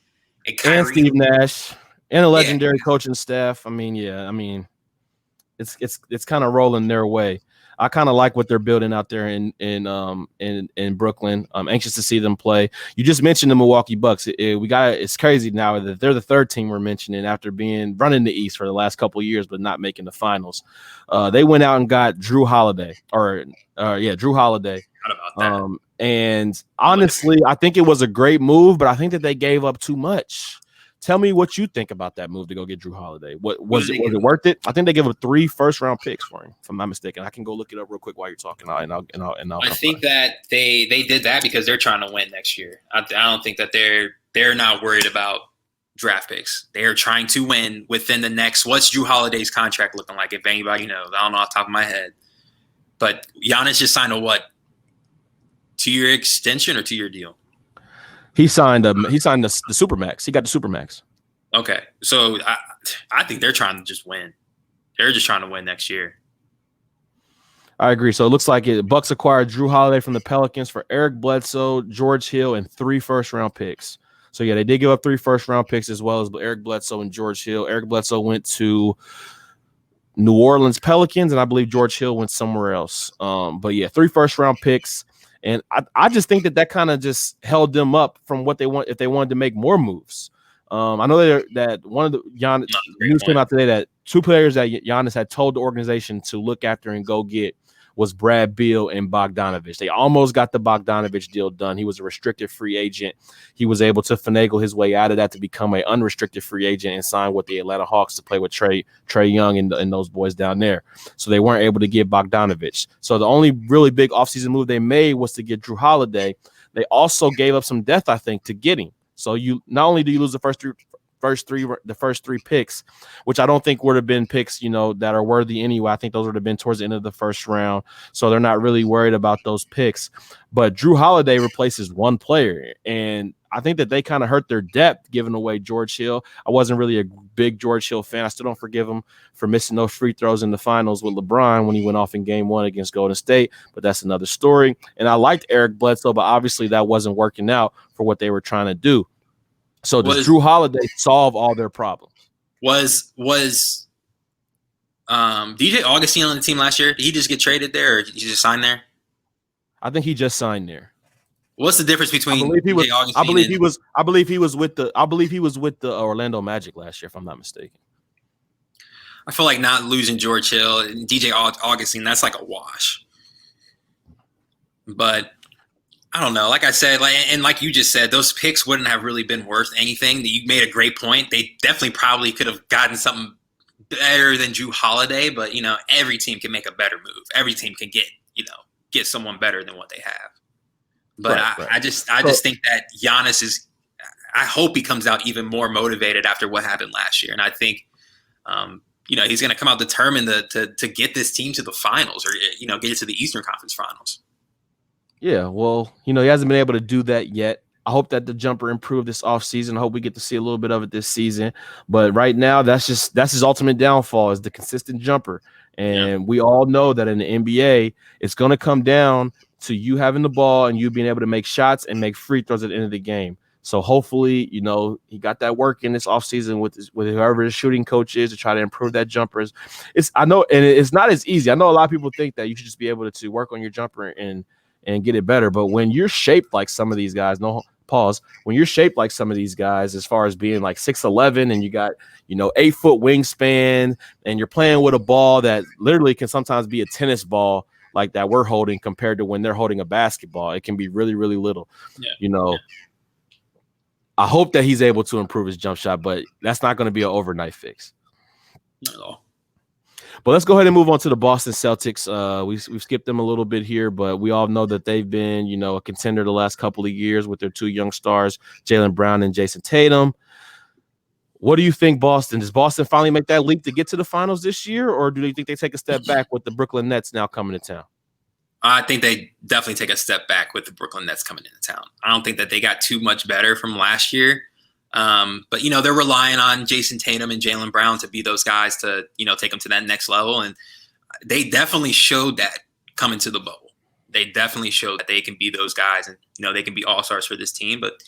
and Kyrie and Steve Nash and a legendary coaching staff. I mean, it's kind of rolling their way. I kind of like what they're building out there in Brooklyn. I'm anxious to see them play. You just mentioned the Milwaukee Bucks. It's crazy now that they're the 3rd team we're mentioning after being running the East for the last couple of years, but not making the finals. They went out and got Drew Holiday. Drew Holiday. And honestly, I think it was a great move, but I think that they gave up too much Tell me what you think about that move to go get Drew Holiday. What was it worth it? I think they gave him 3 first-round picks for him, if I'm not mistaken. I can go look it up real quick while you're talking. I think that they did that because they're trying to win next year. I don't think that they're not worried about draft picks. They are trying to win within the next. What's Drew Holiday's contract looking like? If anybody knows, I don't know off the top of my head. But Giannis just signed a what? 2-year extension or 2-year deal? He signed the Supermax. He got the Supermax. Okay. So I think they're trying to just win. They're just trying to win next year. I agree. So it looks like Bucks acquired Drew Holiday from the Pelicans for Eric Bledsoe, George Hill, and 3 first-round picks. So, yeah, they did give up 3 first-round picks as well as Eric Bledsoe and George Hill. Eric Bledsoe went to New Orleans Pelicans, and I believe George Hill went somewhere else. But, yeah, 3 first-round picks. And I just think that kind of just held them up from what they want if they wanted to make more moves. I know that one of the news came out today that 2 players that Giannis had told the organization to look after and go get was Brad Beal and Bogdanovich. They almost got the Bogdanovich deal done. He was a restricted free agent. He was able to finagle his way out of that to become an unrestricted free agent and sign with the Atlanta Hawks to play with Trae Young and those boys down there. So they weren't able to get Bogdanovich. So the only really big offseason move they made was to get Drew Holiday. They also gave up some depth, I think, to get him. So you not only do you lose the first three picks, which I don't think would have been picks, that are worthy anyway. I think those would have been towards the end of the first round. So they're not really worried about those picks. But Drew Holiday replaces 1 player. And I think that they kind of hurt their depth giving away George Hill. I wasn't really a big George Hill fan. I still don't forgive him for missing those free throws in the finals with LeBron when he went off in game 1 against Golden State. But that's another story. And I liked Eric Bledsoe, but obviously that wasn't working out for what they were trying to do. So does Drew Holiday solve all their problems? Was DJ Augustine on the team last year? Did he just get traded there, or did he just sign there? I think he just signed there. What's the difference between DJ Augustine? I believe he was with the Orlando Magic last year, if I'm not mistaken. I feel like not losing George Hill and DJ Augustine, that's like a wash. But I don't know. Like I said, like you just said, those picks wouldn't have really been worth anything. You made a great point. They definitely probably could have gotten something better than Drew Holiday, but every team can make a better move. Every team can get someone better than what they have. But right. I just think that Giannis is. I hope he comes out even more motivated after what happened last year, and I think, he's going to come out determined to get this team to the finals, or get it to the Eastern Conference Finals. Yeah, well, he hasn't been able to do that yet. I hope that the jumper improved this offseason. I hope we get to see a little bit of it this season. But right now, that's his ultimate downfall is the consistent jumper. And we all know that in the NBA, it's going to come down to you having the ball and you being able to make shots and make free throws at the end of the game. So hopefully, he got that work in this offseason with whoever his shooting coach is to try to improve that jumper. I know, and it's not as easy. I know a lot of people think that you should just be able to work on your jumper and get it better. But when you're shaped like some of these guys, when you're shaped like some of these guys, as far as being like 6'11" and you got, 8-foot wingspan, and you're playing with a ball that literally can sometimes be a tennis ball like that we're holding compared to when they're holding a basketball, it can be really, really little. I hope that he's able to improve his jump shot, but that's not going to be an overnight fix. Not at all. But let's go ahead and move on to the Boston Celtics. We've skipped them a little bit here, but we all know that they've been, a contender the last couple of years with their 2 young stars, Jaylen Brown and Jason Tatum. What do you think, Boston? Does Boston finally make that leap to get to the finals this year, or do you think they take a step back with the Brooklyn Nets now coming to town? I think they definitely take a step back with the Brooklyn Nets coming into town. I don't think that they got too much better from last year. But, they're relying on Jason Tatum and Jaylen Brown to be those guys to, take them to that next level. And they definitely showed that coming to the bubble. They definitely showed that they can be those guys and, they can be all-stars for this team. But,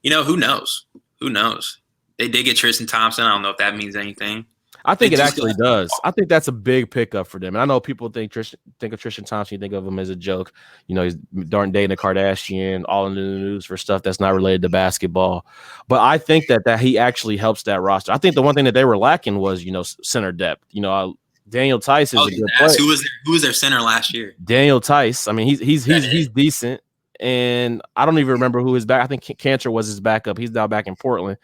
who knows? Who knows? They did get Tristan Thompson. I don't know if that means anything. I think it actually does. I think that's a big pickup for them. And I know people think of Tristan Thompson, you think of him as a joke. He's darn dating a Kardashian, all in the news for stuff that's not related to basketball. But I think that he actually helps that roster. I think the one thing that they were lacking was, center depth. Daniel Tice is a good player. Who was their center last year? Daniel Tice. I mean, he's decent. And I don't even remember who his back. I think Cantor was his backup. He's now back in Portland.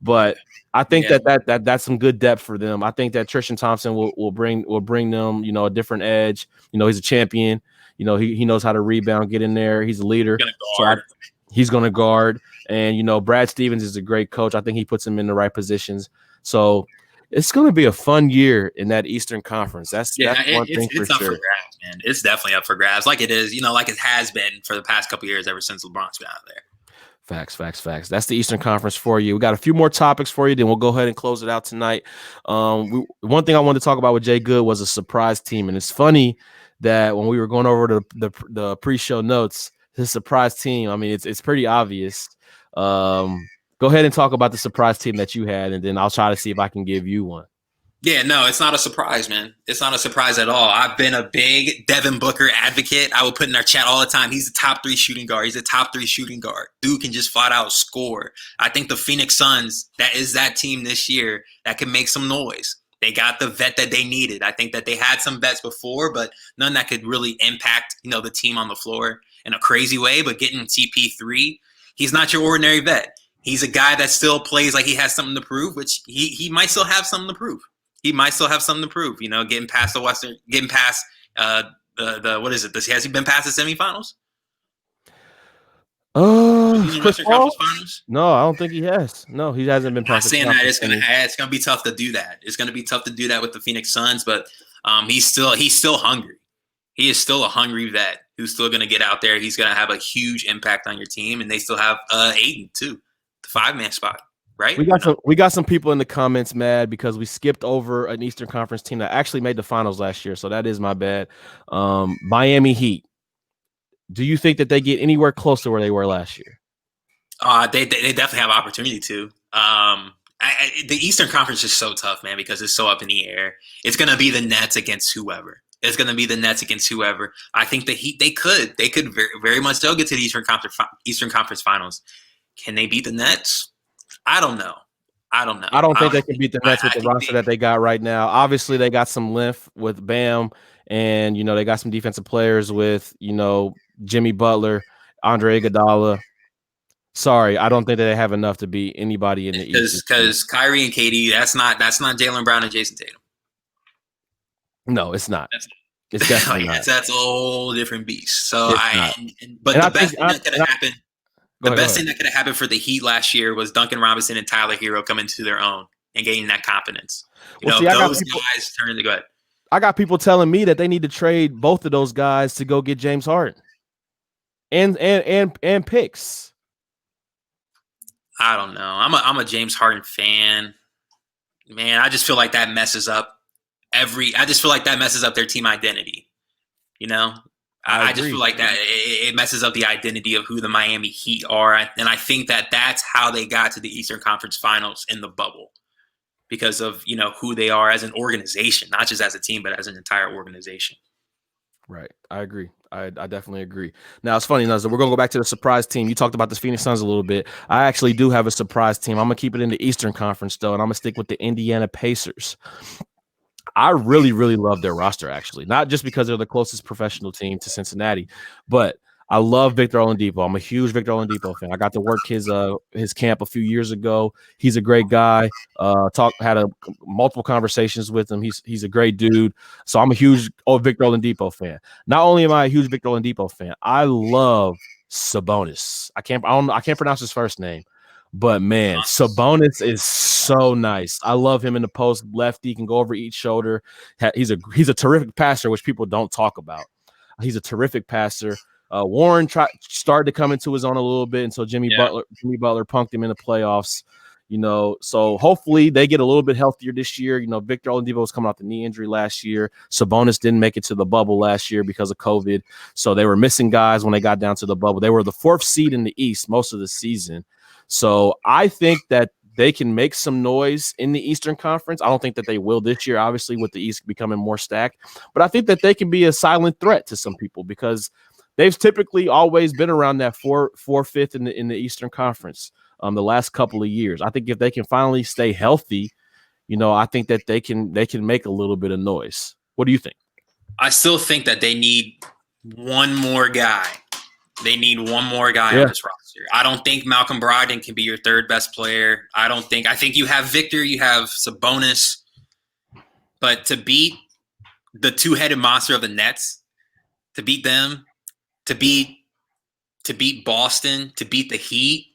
But I think that's some good depth for them. I think that Tristan Thompson will bring them, a different edge. He's a champion. He knows how to rebound, get in there. He's a leader. He's going to guard. And, Brad Stevens is a great coach. I think he puts him in the right positions. So it's going to be a fun year in that Eastern Conference. That's one thing for sure. It's up for grabs, man. It's definitely up for grabs, like it is, like it has been for the past couple of years ever since LeBron's been out there. Facts. That's the Eastern Conference for you. We got a few more topics for you, then we'll go ahead and close it out tonight. One thing I wanted to talk about with Jay Good was a surprise team, and it's funny that when we were going over the pre-show notes, his surprise team, I mean, it's pretty obvious. Go ahead and talk about the surprise team that you had, and then I'll try to see if I can give you one. Yeah, no, it's not a surprise, man. It's not a surprise at all. I've been a big Devin Booker advocate. I will put in our chat all the time. He's the top 3 shooting guard. He's a top 3 shooting guard. Dude can just flat out score. I think the Phoenix Suns, that is that team this year that can make some noise. They got the vet that they needed. I think that they had some vets before, but none that could really impact, the team on the floor in a crazy way. But getting CP3, he's not your ordinary vet. He's a guy that still plays like he has something to prove, which he might still have something to prove. Getting past the Western, getting past the what is it? Has he been past the semifinals? Western Conference Finals? No, I don't think he has. No, he hasn't been past. I'm saying that it's gonna be tough to do that. It's gonna be tough to do that with the Phoenix Suns, but he's still hungry. He is still a hungry vet who's still gonna get out there. He's gonna have a huge impact on your team, and they still have Aiden too, the 5-man spot. Right? We got some people in the comments mad because we skipped over an Eastern Conference team that actually made the finals last year. So that is my bad. Miami Heat. Do you think that they get anywhere close to where they were last year? They definitely have opportunity to. The Eastern Conference is so tough, man, because it's so up in the air. It's going to be the Nets against whoever. I think the Heat, they could very, very much still get to the Eastern Conference Finals. Can they beat the Nets? I don't know. I don't think they can beat the Nets with the roster that they got right now. Obviously, they got some length with Bam, and they got some defensive players with Jimmy Butler, Andre Iguodala. Sorry, I don't think that they have enough to beat anybody in the East. Because Kyrie and KD, that's not Jaylen Brown and Jason Tatum. No, it's not. It's definitely not. That's a whole different beast. So the best thing that could have happened. The best thing that could have happened for the Heat last year was Duncan Robinson and Tyler Hero coming to their own and gaining that confidence. Guys turning to go ahead. I got people telling me that they need to trade both of those guys to go get James Harden and picks. I don't know. I'm a James Harden fan. Man, I just feel like that messes up their team identity. I just feel like that it messes up the identity of who the Miami Heat are. And I think that that's how they got to the Eastern Conference Finals in the bubble because of, who they are as an organization, not just as a team, but as an entire organization. Right. I agree. I definitely agree. Now, it's funny, Nuzza, we're going to go back to the surprise team. You talked about the Phoenix Suns a little bit. I actually do have a surprise team. I'm going to keep it in the Eastern Conference, though, and I'm going to stick with the Indiana Pacers. I really, really love their roster, actually, not just because they're the closest professional team to Cincinnati, but I love Victor Oladipo. I'm a huge Victor Oladipo fan. I got to work his camp a few years ago. He's a great guy. Had multiple conversations with him. He's a great dude. So I'm a huge Victor Oladipo fan. Not only am I a huge Victor Oladipo fan, I love Sabonis. I can't pronounce his first name. But, man, Sabonis is so nice. I love him in the post. Lefty, can go over each shoulder. He's a terrific passer, which people don't talk about. He's a terrific passer. Warren started to come into his own a little bit until Jimmy Butler punked him in the playoffs. So hopefully they get a little bit healthier this year. Victor Oladipo was coming off the knee injury last year. Sabonis didn't make it to the bubble last year because of COVID. So they were missing guys when they got down to the bubble. They were the 4th seed in the East most of the season. So I think that they can make some noise in the Eastern Conference. I don't think that they will this year, obviously, with the East becoming more stacked. But I think that they can be a silent threat to some people because they've typically always been around that 4th in the Eastern Conference the last couple of years. I think if they can finally stay healthy, I think that they can make a little bit of noise. What do you think? I still think that they need one more guy. On this roster. I don't think Malcolm Brogdon can be your third best player. I think you have Victor, you have Sabonis, but to beat the two-headed monster of the Nets, to beat them, to beat Boston, to beat the Heat,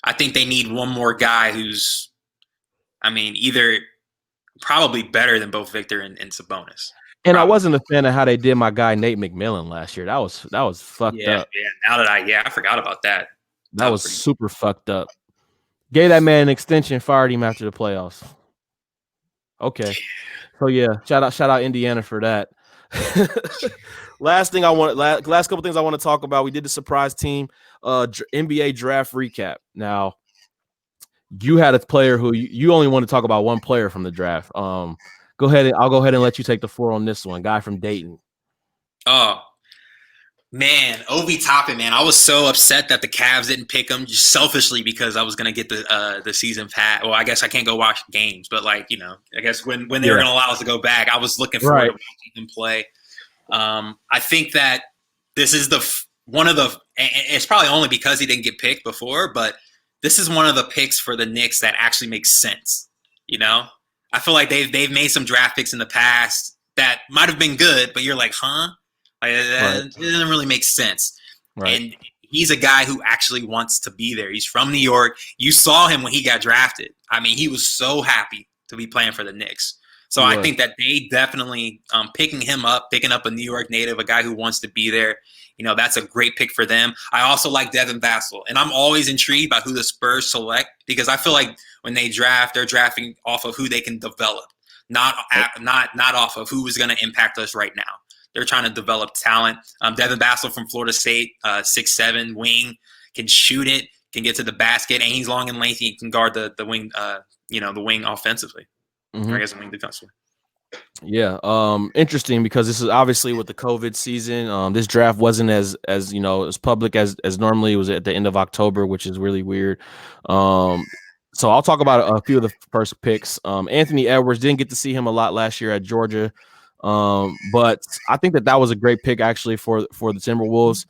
I think they need one more guy who's, either probably better than both Victor and Sabonis. And probably. I wasn't a fan of how they did my guy Nate McMillan last year. That was fucked up. Yeah. Now that I forgot about that. That was super fucked up. Gave that man an extension, fired him after the playoffs. Okay. So yeah, shout out Indiana for that. Last couple things I want to talk about. We did the surprise team NBA draft recap. Now, you had a player who you only want to talk about one player from the draft. I'll go ahead and let you take the floor on this one. Guy from Dayton. Oh man, Obi Toppin, man. I was so upset that the Cavs didn't pick him just selfishly because I was gonna get the season pass. Well, I guess I can't go watch games, but I guess when they were gonna allow us to go back, I was looking forward to watching him play. I think that this is it's probably only because he didn't get picked before, but this is one of the picks for the Knicks that actually makes sense. I feel like they've made some draft picks in the past that might have been good, but you're like, huh? It doesn't really make sense. Right. And he's a guy who actually wants to be there. He's from New York. You saw him when he got drafted. He was so happy to be playing for the Knicks. So I think that they definitely picking up a New York native, a guy who wants to be there. That's a great pick for them. I also like Devin Vassell, and I'm always intrigued by who the Spurs select because I feel like when they draft, they're drafting off of who they can develop, not off of who is going to impact us right now. They're trying to develop talent. Devin Vassell from Florida State, 6'7", wing, can shoot it, can get to the basket, and he's long and lengthy. He can guard the wing, the wing offensively. Mm-hmm. Or I guess the wing defensively. Yeah, interesting because this is obviously with the COVID season. This draft wasn't as public as normally. It was at the end of October, which is really weird. So I'll talk about a few of the first picks. Anthony Edwards, didn't get to see him a lot last year at Georgia. But I think that was a great pick actually for the Timberwolves.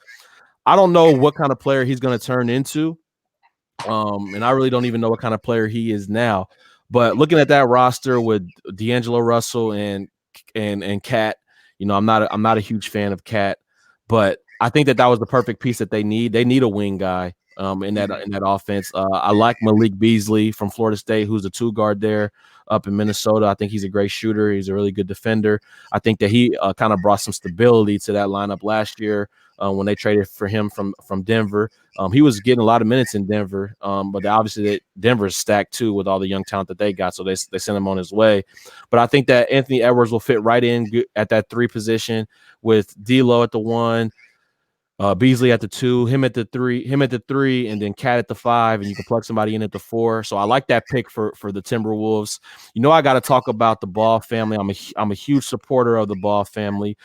I don't know what kind of player he's going to turn into. And I really don't even know what kind of player he is now. But looking at that roster with D'Angelo Russell and Cat, I'm not a huge fan of Cat, but I think that was the perfect piece that they need. They need a wing guy in that offense. I like Malik Beasley from Florida State, who's a 2-guard there up in Minnesota. I think he's a great shooter. He's a really good defender. I think that he kind of brought some stability to that lineup last year when they traded for him from Denver. He was getting a lot of minutes in Denver, but obviously Denver's stacked too with all the young talent that they got, so they sent him on his way. But I think that Anthony Edwards will fit right in at that 3 position with D'Lo at the 1, Beasley at the 2, him at the 3, and then Cat at the 5, and you can plug somebody in at the 4. So I like that pick for the Timberwolves. I got to talk about the Ball family. I'm a huge supporter of the Ball family.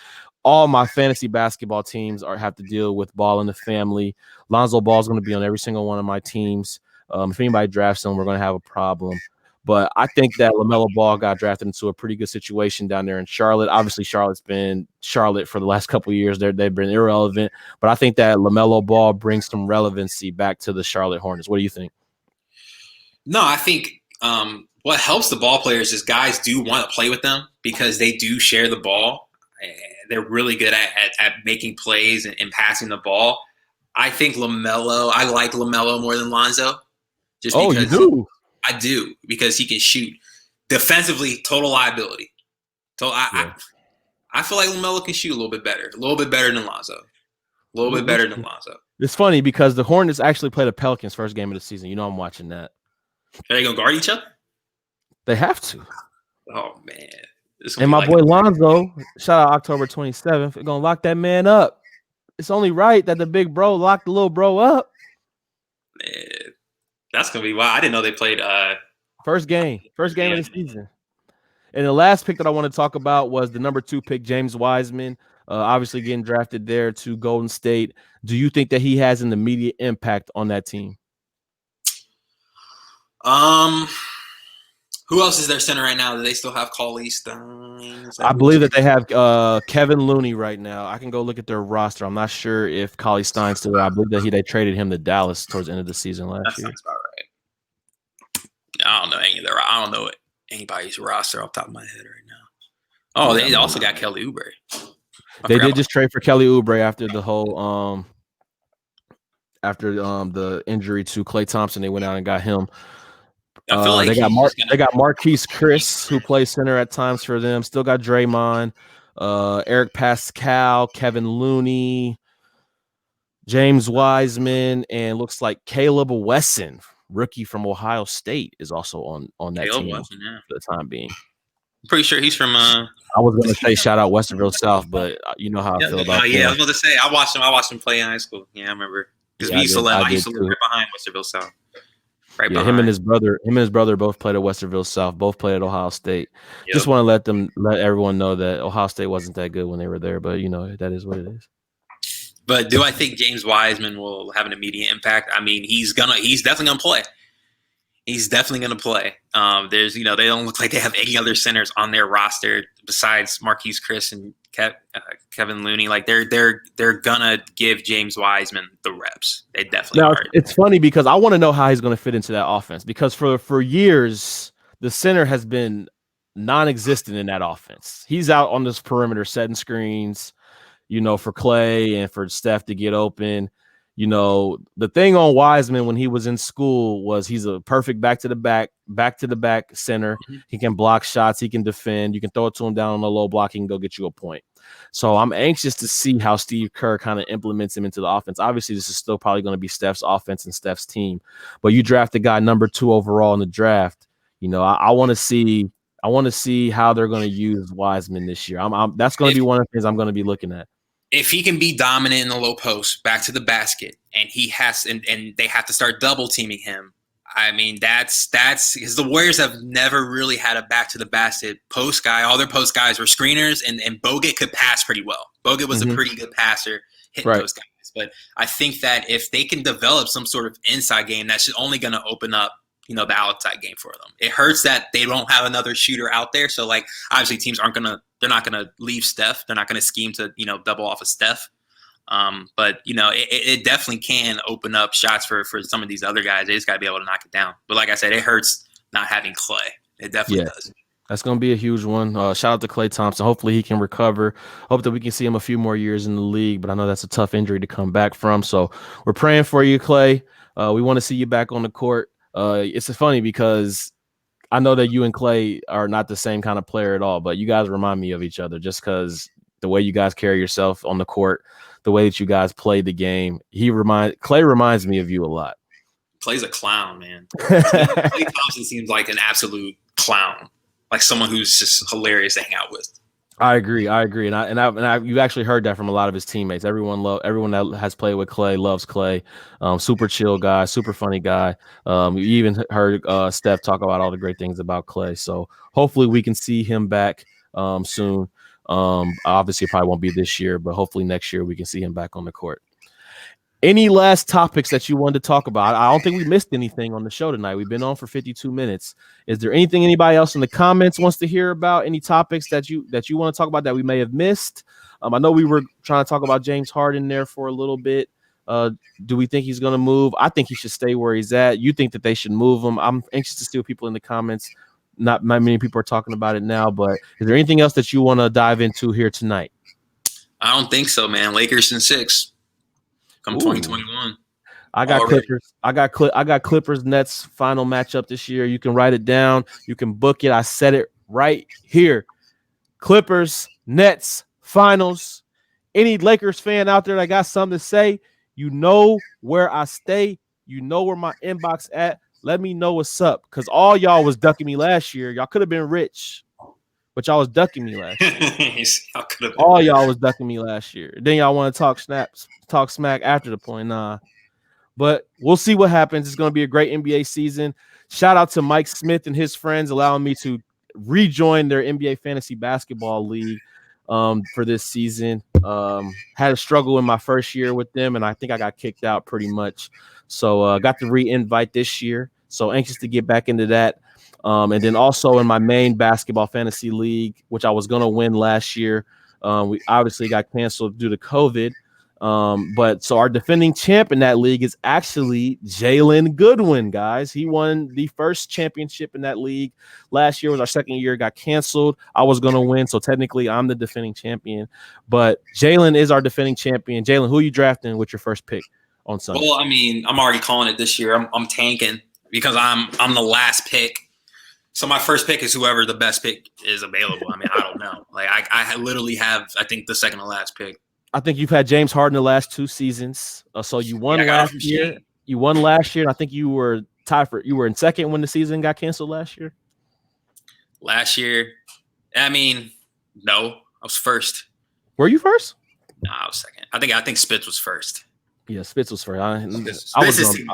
All my fantasy basketball teams have to deal with Ball in the family. Lonzo Ball is going to be on every single one of my teams. If anybody drafts him, we're going to have a problem. But I think that LaMelo Ball got drafted into a pretty good situation down there in Charlotte. Obviously, Charlotte's been Charlotte for the last couple of years. They've been irrelevant. But I think that LaMelo Ball brings some relevancy back to the Charlotte Hornets. What do you think? No, I think what helps the ball players is guys do want to play with them because they do share the ball. They're really good at making plays and passing the ball. I think I like LaMelo more than Lonzo. Just because you do? I do, because he can shoot. Defensively, total liability. So I feel like LaMelo can shoot a little bit better than Lonzo. It's funny because the Hornets actually played the Pelicans first game of the season. I'm watching that. Are they going to guard each other? They have to. Oh, man. And my boy Lonzo, shout out October 27th, going to lock that man up. It's only right that the big bro locked the little bro up. Man, that's going to be wild. I didn't know they played first game of the season. And the last pick that I want to talk about was the number 2 pick, James Wiseman, obviously getting drafted there to Golden State. Do you think that he has an immediate impact on that team? Who Who else is their center right now? Do they still have Cauley Stein? I believe that they have Kevin Looney right now. I can go look at their roster. I'm not sure if Cauley Stein's still there. I believe that they traded him to Dallas towards the end of the season last year. That sounds about right. I don't know I don't know anybody's roster off the top of my head right now. Oh, they also got Kelly Oubre. They did just trade for Kelly Oubre after the whole the injury to Klay Thompson. They went out and got him. I feel like they got Marquise Chris, who plays center at times for them. Still got Draymond, Eric Pascal, Kevin Looney, James Wiseman, and looks like Caleb Wesson, rookie from Ohio State, is also on that team for the time being. I'm pretty sure he's from. I was going to say shout out Westerville South, but you know how I feel about. Yeah, I was going to say I watched him play in high school. Yeah, I remember because I used to live right behind Westerville South. Right yeah, him and his brother both played at Westerville South, both played at Ohio State. Yep. Just want to let everyone know that Ohio State wasn't that good when they were there, but you know, that is what it is. But do I think James Wiseman will have an immediate impact? I mean, he's definitely gonna play. He's definitely gonna play. There's, you know, they don't look like they have any other centers on their roster besides Marquise Chris and Kevin Looney. Like they're gonna give James Wiseman the reps. They definitely are. It's funny because I want to know how he's gonna fit into that offense, because for years the center has been non-existent in that offense. He's out on this perimeter setting screens, you know, for Clay and for Steph to get open. You know, the thing on Wiseman when he was in school was he's a perfect back to the back center. Mm-hmm. He can block shots. He can defend. You can throw it to him down on the low block. He can go get you a point. So I'm anxious to see how Steve Kerr kind of implements him into the offense. Obviously, this is still probably going to be Steph's offense and Steph's team. But you draft a guy number 2 overall in the draft. You know, I want to see how they're going to use Wiseman this year. That's going to be one of the things I'm going to be looking at. If he can be dominant in the low post, back to the basket, and he has, and they have to start double teaming him. I mean, that's because the Warriors have never really had a back to the basket post guy. All their post guys were screeners, and Bogut could pass pretty well. Bogut was a pretty good passer, hitting those guys. But I think that if they can develop some sort of inside game, that's only going to open up, you know, the outside game for them. It hurts that they don't have another shooter out there. So, like, obviously teams they're not going to leave Steph. They're not going to scheme to, you know, double off of Steph. But, you know, it definitely can open up shots for some of these other guys. They just got to be able to knock it down. But like I said, it hurts not having Clay. It definitely does. That's going to be a huge one. Shout out to Klay Thompson. Hopefully he can recover. Hope that we can see him a few more years in the league, but I know that's a tough injury to come back from. So we're praying for you, Klay. We want to see you back on the court. It's funny because I know that you and Klay are not the same kind of player at all, but you guys remind me of each other just because the way you guys carry yourself on the court, the way that you guys play the game. Klay reminds me of you a lot. Klay's a clown, man. Klay Thompson seems like an absolute clown, like someone who's just hilarious to hang out with. I agree, and you actually heard that from a lot of his teammates. Everyone that has played with Klay loves Klay. Super chill guy, super funny guy. You even heard Steph talk about all the great things about Klay. So hopefully we can see him back soon. Obviously, it probably won't be this year, but hopefully next year we can see him back on the court. Any last topics that you wanted to talk about? I don't think we missed anything on the show tonight. We've been on for 52 minutes. Is there anything anybody else in the comments wants to hear about? Any topics that you want to talk about that we may have missed? I know we were trying to talk about James Harden there for a little bit. Do we think he's going to move? I think he should stay where he's at. You think that they should move him? I'm anxious to see what people in the comments. Not many people are talking about it now, but is there anything else that you want to dive into here tonight? I don't think so, man. Lakers in 6. Come 2021. I got already. Clippers. I got Clippers Nets final matchup this year. You can write it down. You can book it. I said it right here. Clippers Nets finals. Any Lakers fan out there that got something to say, you know where I stay. You know where my inbox at. Let me know what's up, because all y'all was ducking me last year. Y'all could have been rich, but y'all was ducking me last year. All y'all was ducking me last year. Then y'all want to talk smack after the point. Nah. But we'll see what happens. It's going to be a great NBA season. Shout out to Mike Smith and his friends allowing me to rejoin their NBA Fantasy Basketball League for this season. Had a struggle in my first year with them, and I think I got kicked out pretty much. So got to re-invite this year. So anxious to get back into that. And then also in my main basketball fantasy league, which I was going to win last year, we obviously got canceled due to COVID. But so our defending champ in that league is actually Jalen Goodwin, guys. He won the first championship in that league. Last year was our second year, got canceled. I was going to win, so technically I'm the defending champion. But Jalen is our defending champion. Jalen, who are you drafting with your first pick on Sunday? Well, I mean, I'm already calling it this year. I'm tanking because I'm the last pick. So my first pick is whoever the best pick is available. I mean, I don't know. Like I literally have, I think, the second to last pick. I think you've had James Harden the last 2 seasons. So you won last year. You won last year. And I think you were tied for. You were in second when the season got canceled last year. Last year, I mean, no, I was first. Were you first? No, I was second. I think Spitz was first. Yeah, Spitz was first. I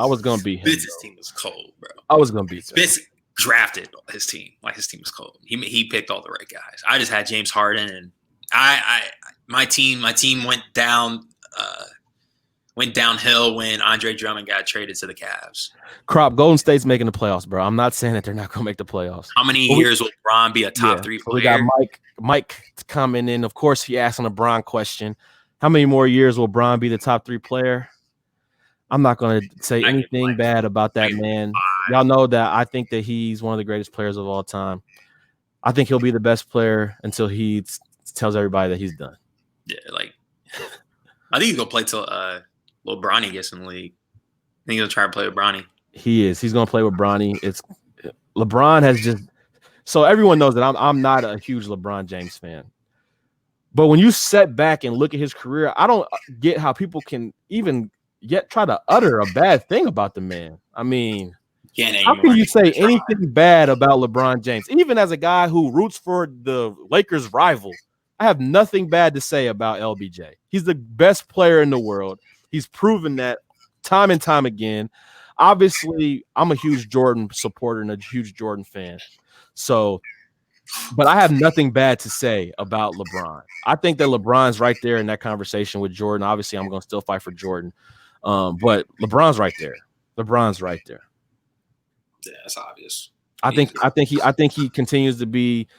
was gonna beat him. Spitz's team was cold, bro. I was gonna beat Spitz. Drafted his team. Like, his team was cold. He picked all the right guys. I just had James Harden, and my team went downhill when Andre Drummond got traded to the Cavs. Golden State's making the playoffs, bro. I'm not saying that they're not gonna make the playoffs. How many years will Bron be a top 3 player? We got Mike coming in. Of course, he asked on a Bron question. How many more years will Bron be the top 3 player? I'm not going to say anything bad about that man. Y'all know that I think that he's one of the greatest players of all time. I think he'll be the best player until he tells everybody that he's done. Yeah, like I think he's going to play till little Bronny gets in the league. I think he'll try to play with Bronny. He is. He's going to play with Bronny. LeBron has just – so everyone knows that I'm not a huge LeBron James fan. But when you sit back and look at his career, I don't get how people can even – yet try to utter a bad thing about the man. I mean, how can you say anything bad about LeBron James? Even as a guy who roots for the Lakers rival, I have nothing bad to say about LBJ. He's the best player in the world. He's proven that time and time again. Obviously, I'm a huge Jordan supporter and a huge Jordan fan. So, but I have nothing bad to say about LeBron. I think that LeBron's right there in that conversation with Jordan. Obviously, I'm going to still fight for Jordan. But LeBron's right there. LeBron's right there. Yeah, that's obvious. I think he continues to be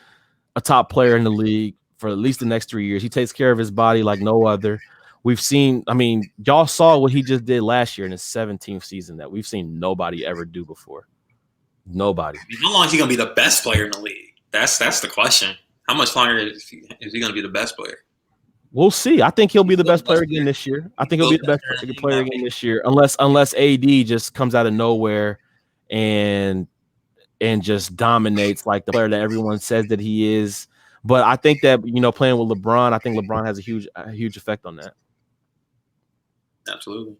a top player in the league for at least the next 3 years. He takes care of his body like no other. We've seen, I mean, y'all saw what he just did last year in his 17th season that we've seen nobody ever do before. Nobody. How long is he gonna be the best player in the league? That's the question. How much longer is he gonna be the best player? We'll see. I think he'll be the best player again this year. I think he'll be the best player again this year, unless AD just comes out of nowhere and just dominates like the player that everyone says that he is. But I think that, you know, playing with LeBron, I think LeBron has a huge effect on that. Absolutely.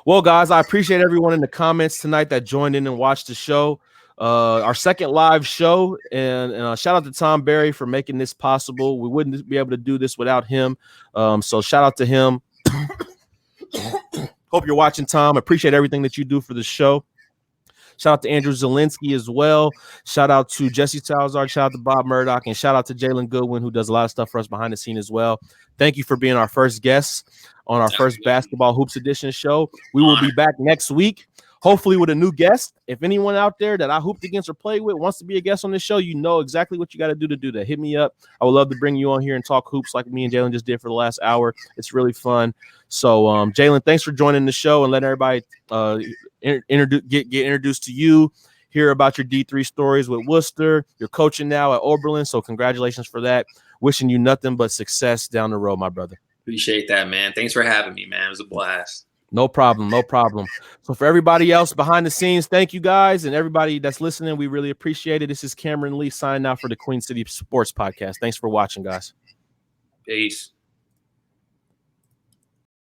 Well, guys, I appreciate everyone in the comments tonight that joined in and watched the show. Our second live show, and shout out to Tom Berry for making this possible. We wouldn't be able to do this without him. So shout out to him. Hope you're watching, Tom. Appreciate everything that you do for the show. Shout out to Andrew Zielinski as well. Shout out to Jesse Salazar. Shout out to Bob Murdoch. And shout out to Jalen Goodwin, who does a lot of stuff for us behind the scene as well. Thank you for being our first guest on our first Basketball Hoops Edition show. We will be back next week, hopefully with a new guest. If anyone out there that I hooped against or played with wants to be a guest on this show, you know exactly what you got to do that. Hit me up. I would love to bring you on here and talk hoops like me and Jalen just did for the last hour. It's really fun. So, Jalen, thanks for joining the show and letting everybody get introduced to you, hear about your D3 stories with Worcester. You're coaching now at Oberlin, so congratulations for that. Wishing you nothing but success down the road, my brother. Appreciate that, man. Thanks for having me, man. It was a blast. No problem. So for everybody else behind the scenes, thank you guys, and everybody that's listening, we really appreciate it. This is Cameron Lee signing out for the Queen City Sports Podcast. Thanks for watching, guys. Peace.